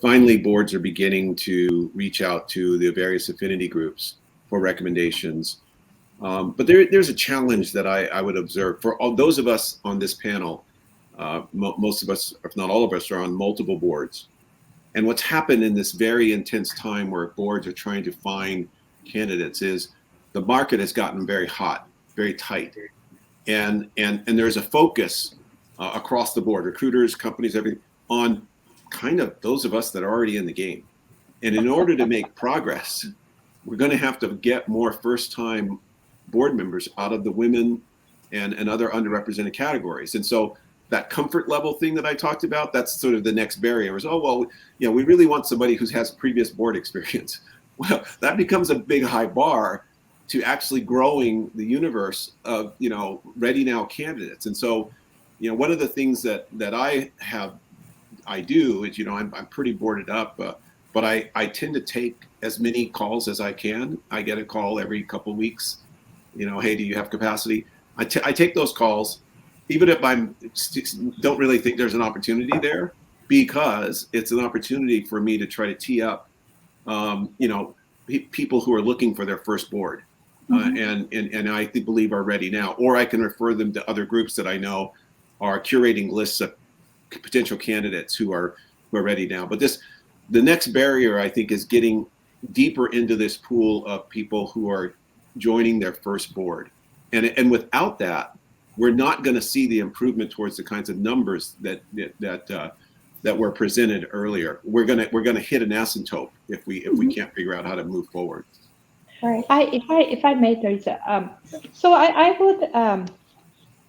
finally boards are beginning to reach out to the various affinity groups for recommendations. But there's a challenge that I would observe for all those of us on this panel. Most of us, if not all of us, are on multiple boards. And what's happened in this very intense time where boards are trying to find candidates is the market has gotten very hot, very tight. And there's a focus across the board, recruiters, companies, everything, on kind of those of us that are already in the game. And in order to make progress, we're going to have to get more first-time board members out of the women and other underrepresented categories. And so that comfort level thing that I talked about, that's sort of the next barrier is, we really want somebody who has previous board experience. Well, that becomes a big high bar to actually growing the universe of, ready now candidates. And so, one of the things that I do is, I'm pretty boarded up, but I tend to take as many calls as I can. I get a call every couple of weeks, hey, do you have capacity? I take those calls, even if I don't really think there's an opportunity there, because it's an opportunity for me to try to tee up, people who are looking for their first board, and I believe are ready now, or I can refer them to other groups that I know are curating lists of potential candidates who are ready now. But the next barrier, I think, is getting deeper into this pool of people who are joining their first board, and without that, we're not going to see the improvement towards the kinds of numbers that were presented earlier. We're gonna hit an asymptote if we can't figure out how to move forward. Right. If I may, Teresa, so I would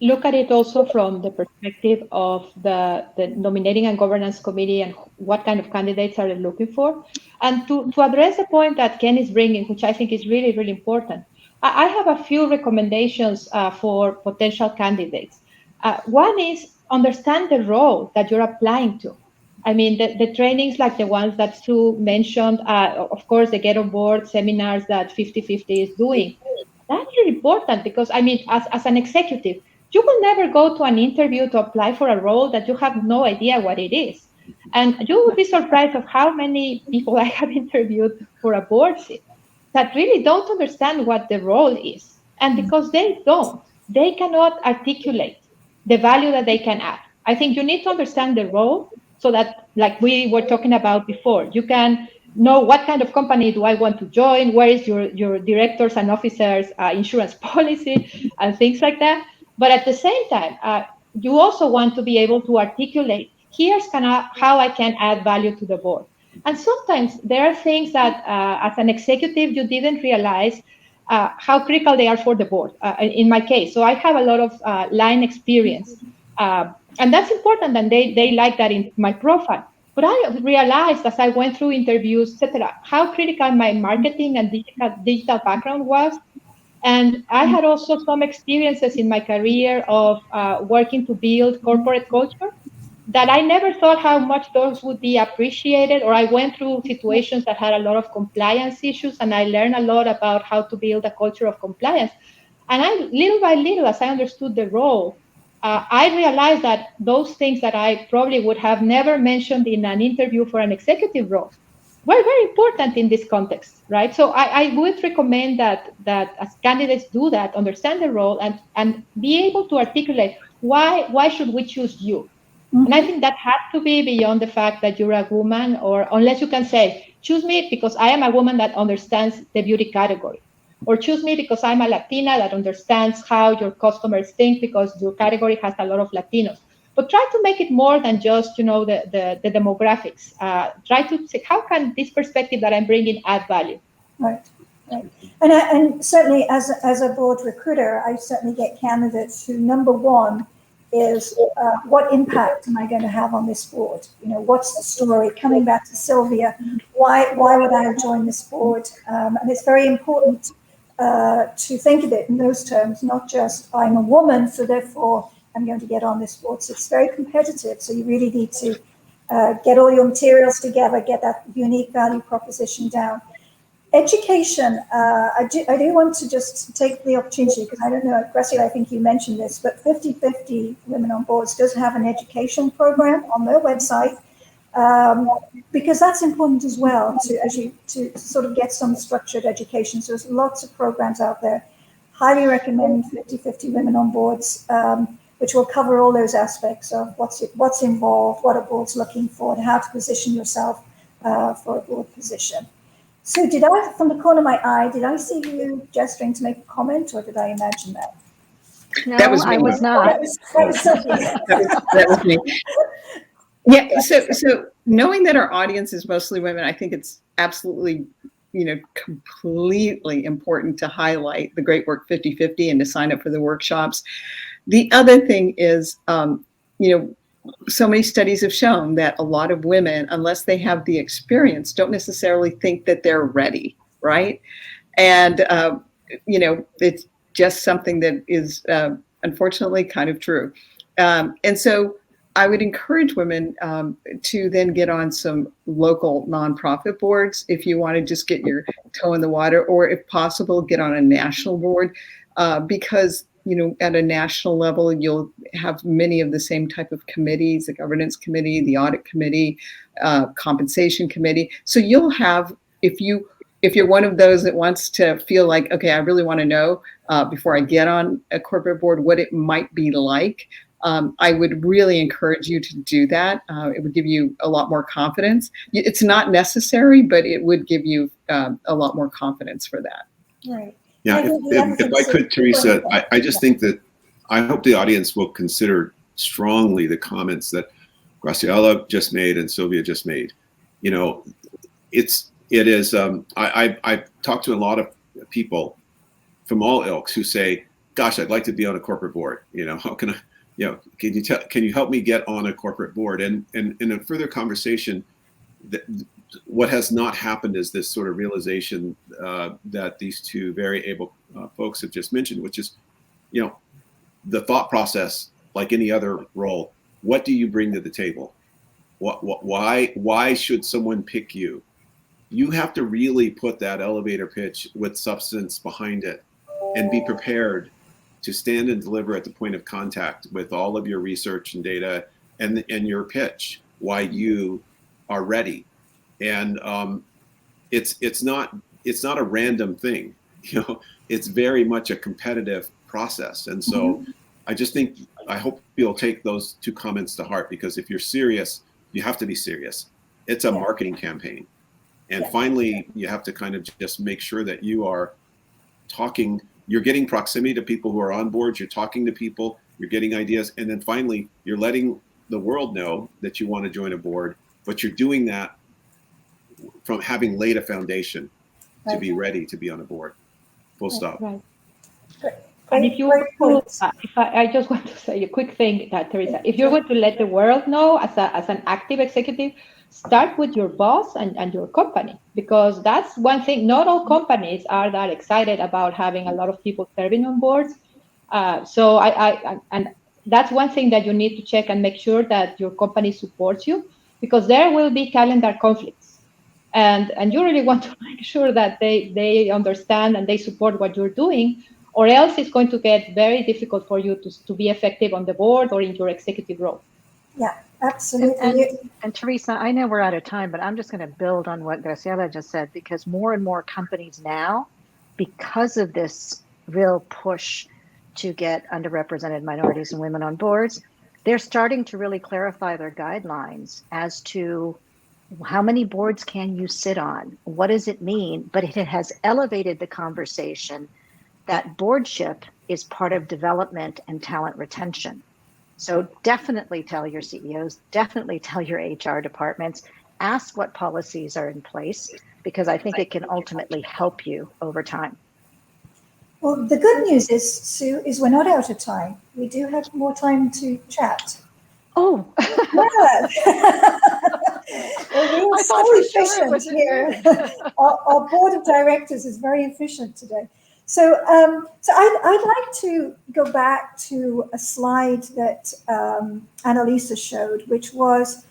look at it also from the perspective of the nominating and governance committee and what kind of candidates are they looking for, and to address the point that Ken is bringing, which I think is really, really important. I have a few recommendations for potential candidates. One is understand the role that you're applying to. I mean, the trainings like the ones that Sue mentioned, of course, the Get On Board seminars that 50/50 is doing. That's really important because, I mean, as an executive, you will never go to an interview to apply for a role that you have no idea what it is. And you will be surprised of how many people I have interviewed for a board seat that really don't understand what the role is. And because they cannot articulate the value that they can add. I think you need to understand the role so that, like we were talking about before, you can know what kind of company do I want to join, where is your directors and officers insurance policy, and things like that. But at the same time, you also want to be able to articulate, here's how I can add value to the board. And sometimes there are things that as an executive, you didn't realize how critical they are for the board. In my case, so I have a lot of line experience. And that's important, and they like that in my profile. But I realized as I went through interviews, etc., how critical my marketing and digital background was. And I had also some experiences in my career of working to build corporate culture that I never thought how much those would be appreciated, or I went through situations that had a lot of compliance issues, and I learned a lot about how to build a culture of compliance. And I, little by little, as I understood the role, I realized that those things that I probably would have never mentioned in an interview for an executive role were very important in this context, right? So I would recommend that as candidates do that, understand the role and be able to articulate why should we choose you? Mm-hmm. And I think that has to be beyond the fact that you're a woman, or unless you can say, choose me because I am a woman that understands the beauty category, or choose me because I'm a Latina that understands how your customers think because your category has a lot of Latinos. but try to make it more than just, the demographics. Try to say, how can this perspective that I'm bringing add value? Right. And certainly as a board recruiter, I certainly get candidates who, number one, is what impact am I going to have on this board? What's the story? Coming back to Sylvia, why would I join this board? And it's very important to think of it in those terms, not just I'm a woman, so therefore I'm going to get on this board. So it's very competitive. So you really need to get all your materials together, get that unique value proposition down. Education, I do want to just take the opportunity, because I don't know, Graciela, I think you mentioned this, but 50/50 Women on Boards does have an education program on their website, because that's important as well, to sort of get some structured education. So there's lots of programs out there. Highly recommend 50/50 Women on Boards, which will cover all those aspects of what's involved, what a board's looking for, and how to position yourself for a board position. So did I, from the corner of my eye, did I see you gesturing to make a comment, or did I imagine that? No, That was me. I was not. That was Sophie. That was me. Yeah. So knowing that our audience is mostly women, I think it's absolutely, completely important to highlight the great work 50/50 and to sign up for the workshops. The other thing is, so many studies have shown that a lot of women, unless they have the experience, don't necessarily think that they're ready, right? And, it's just something that is unfortunately kind of true. And so I would encourage women to then get on some local nonprofit boards if you want to just get your toe in the water, or if possible, get on a national board, because at a national level, you'll have many of the same type of committees, the governance committee, the audit committee, compensation committee. So you'll have, if you're one of those that wants to feel like, okay, I really want to know before I get on a corporate board what it might be like, I would really encourage you to do that. It would give you a lot more confidence. It's not necessary, but it would give you a lot more confidence for that. Right. Yeah, if I could, Teresa, I just think that I hope the audience will consider strongly the comments that Graciela just made and Sylvia just made. I've talked to a lot of people from all ilks who say, gosh, I'd like to be on a corporate board. How can I, can you help me get on a corporate board? And in a further conversation, what has not happened is this sort of realization that these two very able folks have just mentioned, which is, the thought process, like any other role. What do you bring to the table? Why should someone pick you? You have to really put that elevator pitch with substance behind it, and be prepared to stand and deliver at the point of contact with all of your research and data and your pitch, why you are ready. And it's not a random thing, it's very much a competitive process. And so I hope you'll take those two comments to heart, because if you're serious, you have to be serious. It's a marketing campaign. And finally, you have to kind of just make sure that you are talking, you're getting proximity to people who are on board, you're talking to people, you're getting ideas. And then finally, you're letting the world know that you want to join a board, but you're doing that from having laid a foundation to be ready to be on a board. Full stop. Right. And if you, I just want to say a quick thing, Teresa. If you're going to let the world know as an active executive, start with your boss and your company, because that's one thing. Not all companies are that excited about having a lot of people serving on boards. So and that's one thing that you need to check and make sure that your company supports you, because there will be calendar conflicts. And you really want to make sure that they understand and they support what you're doing, or else it's going to get very difficult for you to be effective on the board or in your executive role. Yeah, absolutely. And Teresa, I know we're out of time, but I'm just going to build on what Graciela just said, because more and more companies now, because of this real push to get underrepresented minorities and women on boards, they're starting to really clarify their guidelines as to how many boards can you sit on? What does it mean? But it has elevated the conversation that boardship is part of development and talent retention. So definitely tell your CEOs, definitely tell your HR departments, ask what policies are in place, because I think it can ultimately help you over time. Well, the good news is, Sue, is we're not out of time. We do have more time to chat. Oh, Yeah. We're being I thought so for sure it efficient was here. you. Our board of directors is very efficient today. So, I'd like to go back to a slide that Annalisa showed, which was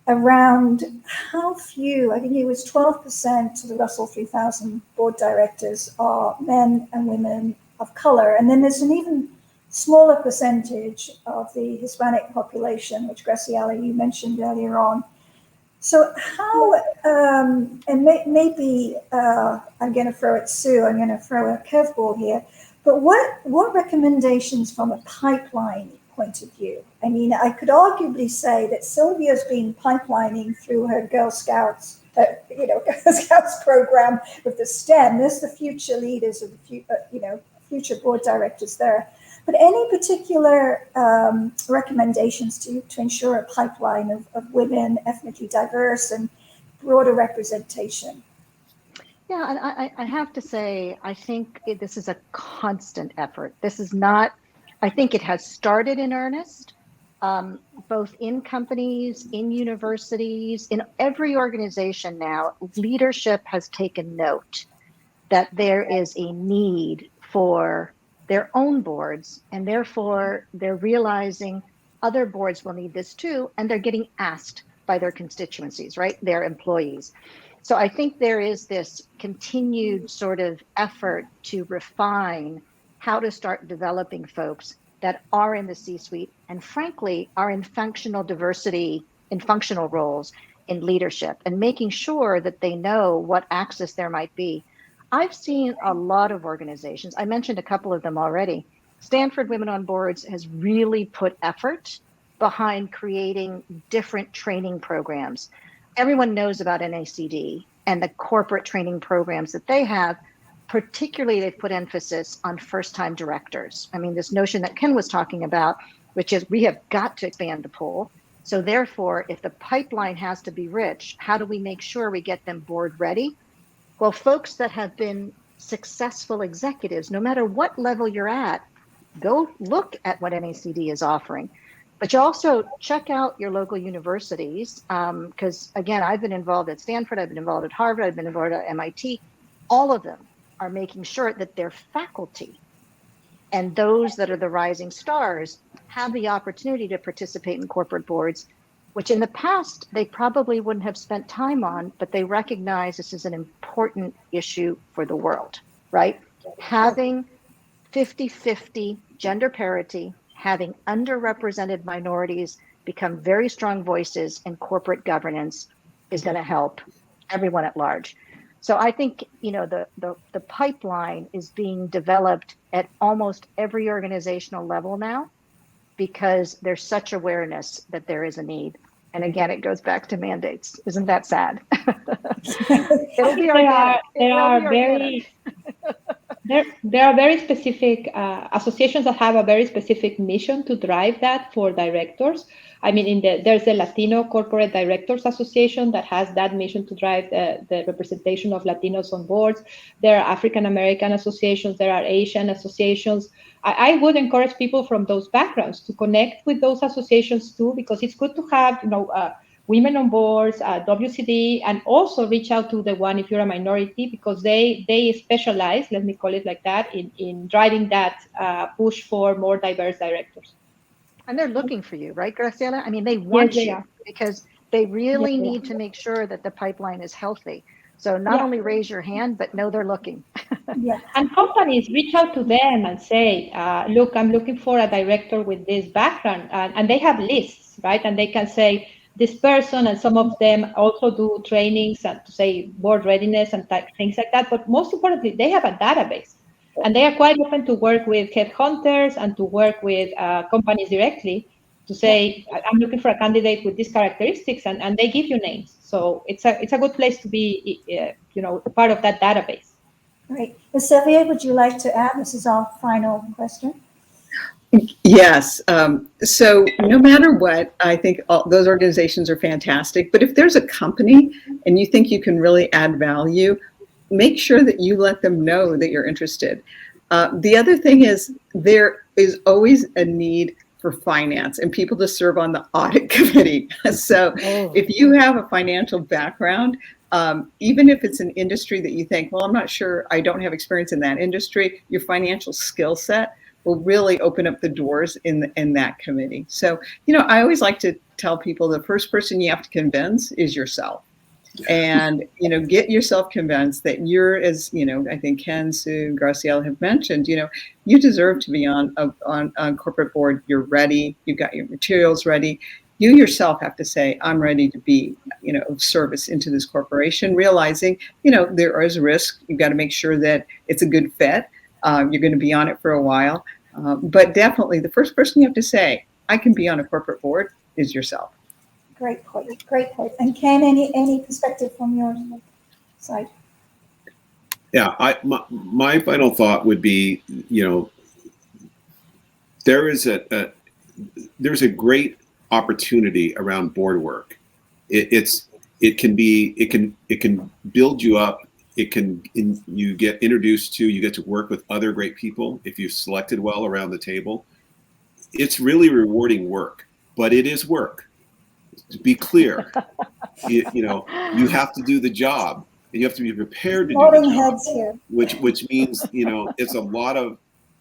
around how few, I think it was 12% of the Russell 3000 board directors are men and women of color. And then there's an even smaller percentage of the Hispanic population, which Graciela, you mentioned earlier on. So how, and maybe I'm going to throw at Sue, I'm going to throw a curveball here, but what recommendations from a pipeline point of view? I mean, I could arguably say that Sylvia's been pipelining through her Girl Scouts, Girl Scouts program with the STEM. There's the future leaders of the future board directors there. But any particular recommendations to ensure a pipeline of women, ethnically diverse, and broader representation? Yeah, and I have to say, I think this is a constant effort. This is not, I think it has started in earnest, both in companies, in universities, in every organization now. Leadership has taken note that there is a need for their own boards, and therefore they're realizing other boards will need this too, and they're getting asked by their constituencies, right? Their employees. So I think there is this continued sort of effort to refine how to start developing folks that are in the C-suite and frankly are in functional diversity, in functional roles in leadership, and making sure that they know what access there might be. I've seen a lot of organizations, I mentioned a couple of them already. Stanford Women on Boards has really put effort behind creating different training programs. Everyone knows about NACD and the corporate training programs that they have. Particularly, they've put emphasis on first-time directors. I mean, this notion that Ken was talking about, which is we have got to expand the pool. So therefore, if the pipeline has to be rich, how do we make sure we get them board ready? Well, folks that have been successful executives, no matter what level you're at, go look at what NACD is offering. But you also check out your local universities, because again, I've been involved at Stanford, I've been involved at Harvard, I've been involved at MIT. All of them are making sure that their faculty and those that are the rising stars have the opportunity to participate in corporate boards, which in the past they probably wouldn't have spent time on, but they recognize this is an important issue for the world, right? Having 50-50 gender parity, having underrepresented minorities become very strong voices in corporate governance is going to help everyone at large. So I think, the pipeline is being developed at almost every organizational level now because there's such awareness that there is a need. And again, it goes back to mandates. Isn't that sad? It'll be organic. There are very specific associations that have a very specific mission to drive that for directors. I mean, there's the Latino Corporate Directors Association that has that mission to drive the representation of Latinos on boards. There are African American associations, there are Asian associations. I would encourage people from those backgrounds to connect with those associations too, because it's good to have, women on boards, WCD, and also reach out to the one if you're a minority, because they specialize, let me call it like that, in driving that push for more diverse directors. And they're looking for you, right, Graciela? I mean, they want you because they really need to make sure that the pipeline is healthy. So not only raise your hand, but know they're looking. And companies reach out to them and say, look, I'm looking for a director with this background. And they have lists, right? And they can say, this person, and some of them also do trainings and to say board readiness and things like that. But most importantly, they have a database. And they are quite open to work with headhunters and to work with companies directly to say, I'm looking for a candidate with these characteristics, and they give you names. So it's a good place to be, part of that database. Great. Sylvia, would you like to add? This is our final question. Yes. So no matter what, I think those organizations are fantastic. But if there's a company and you think you can really add value, make sure that you let them know that you're interested. The other thing is there is always a need for finance and people to serve on the audit committee. So if you have a financial background, even if it's an industry that you think, well, I'm not sure, I don't have experience in that industry, your financial skill set will really open up the doors in that committee. So, I always like to tell people the first person you have to convince is yourself. And, get yourself convinced that you're, as, I think Ken, Sue, Graciela have mentioned, you deserve to be on corporate board. You're ready. You've got your materials ready. You yourself have to say, I'm ready to be, of service into this corporation, realizing, there is risk. You've got to make sure that it's a good fit. You're going to be on it for a while. But definitely the first person you have to say, I can be on a corporate board, is yourself. Great point. Great point. And Ken, any perspective from your side? Yeah, my final thought would be, there's a great opportunity around board work. It can build you up. You get introduced to, you get to work with other great people if you've selected well around the table. It's really rewarding work, but it is work. To be clear, you have to do the job, and you have to be prepared to do the job. Heads here. Which means, it's a lot of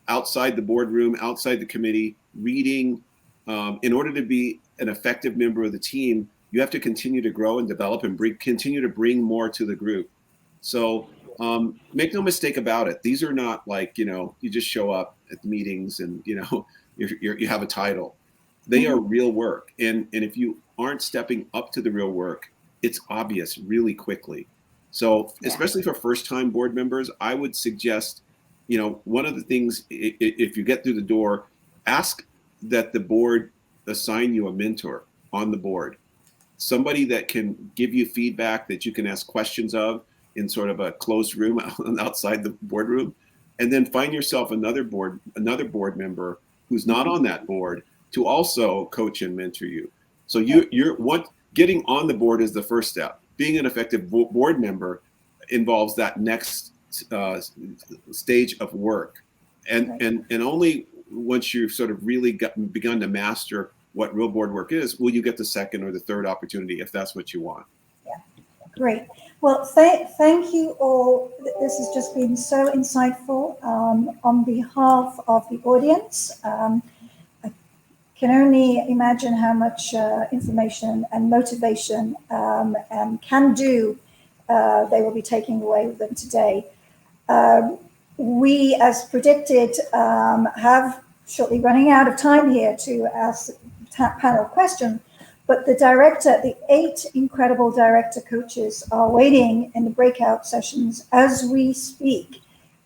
outside the boardroom, outside the committee, reading. In order to be an effective member of the team, you have to continue to grow and develop and continue to bring more to the group. So make no mistake about it. These are not like, you just show up at the meetings and, you have a title. They are real work. And if you aren't stepping up to the real work, it's obvious really quickly. So especially for first-time board members, I would suggest, one of the things, if you get through the door, ask that the board assign you a mentor on the board, somebody that can give you feedback that you can ask questions of in sort of a closed room outside the boardroom, and then find yourself another board member who's not on that board to also coach and mentor you. So getting on the board is the first step. Being an effective board member involves that next stage of work, and only once you've sort of really begun to master what real board work is, will you get the second or the third opportunity if that's what you want. Yeah, great. Well, thank you all. This has just been so insightful. On behalf of the audience, I can only imagine how much information and motivation and can-do they will be taking away with them today. We, as predicted, have shortly running out of time here to ask the panel question, but the 8 incredible director coaches are waiting in the breakout sessions as we speak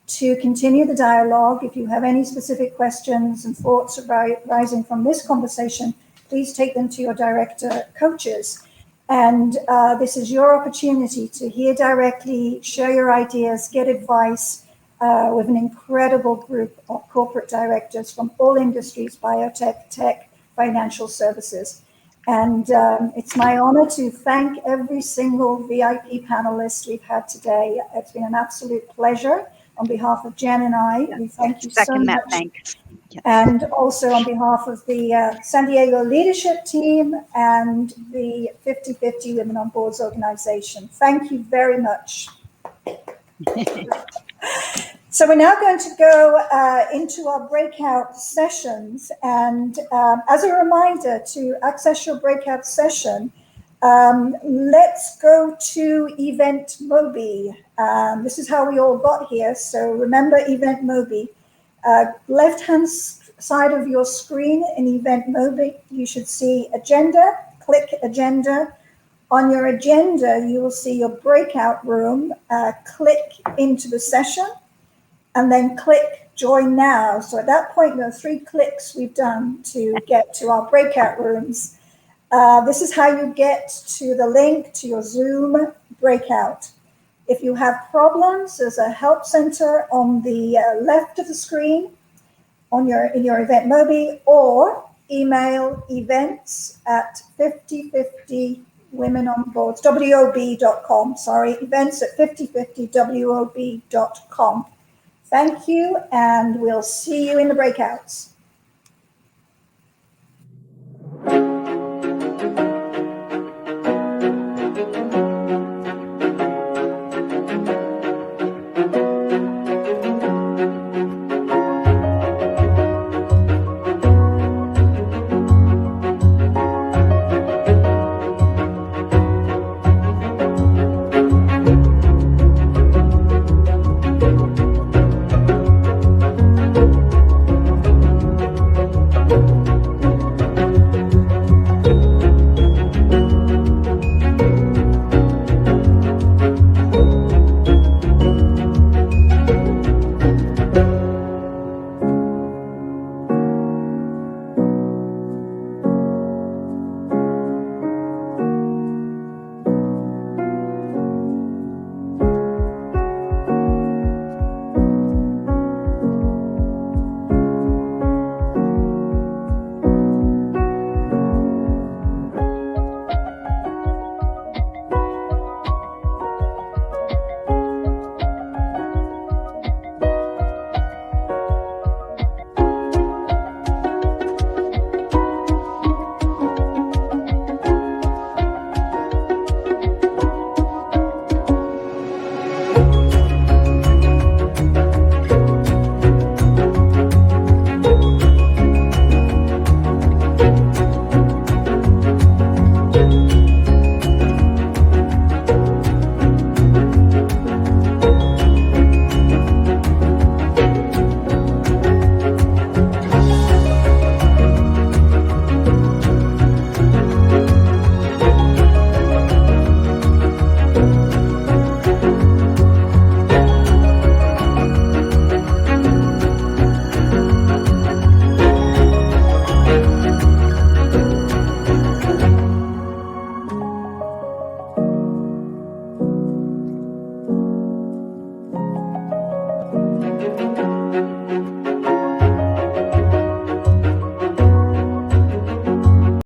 to continue the dialogue. If you have any specific questions and thoughts arising from this conversation, please take them to your director coaches. And this is your opportunity to hear directly, share your ideas, get advice with an incredible group of corporate directors from all industries, biotech, tech, financial services. And it's my honor to thank every single VIP panelist we've had today. It's been an absolute pleasure. On behalf of Jen and I, we thank you so much. Thanks. Yes. And also on behalf of the San Diego leadership team and the 50/50 Women on Boards organization. Thank you very much. So we're now going to go into our breakout sessions. And as a reminder, to access your breakout session, let's go to Event Mobi. This is how we all got here. So remember Event Mobi. Left-hand side of your screen in Event Mobi, you should see agenda. Click agenda. On your agenda, you will see your breakout room. Click into the session and then click join now. So at that point, there are 3 clicks we've done to get to our breakout rooms. This is how you get to the link to your Zoom breakout. If you have problems, there's a help center on the left of the screen. in your event Mobi, or email events@5050womenonboards, wob.com, sorry, events@5050wob.com. Thank you, and we'll see you in the breakouts.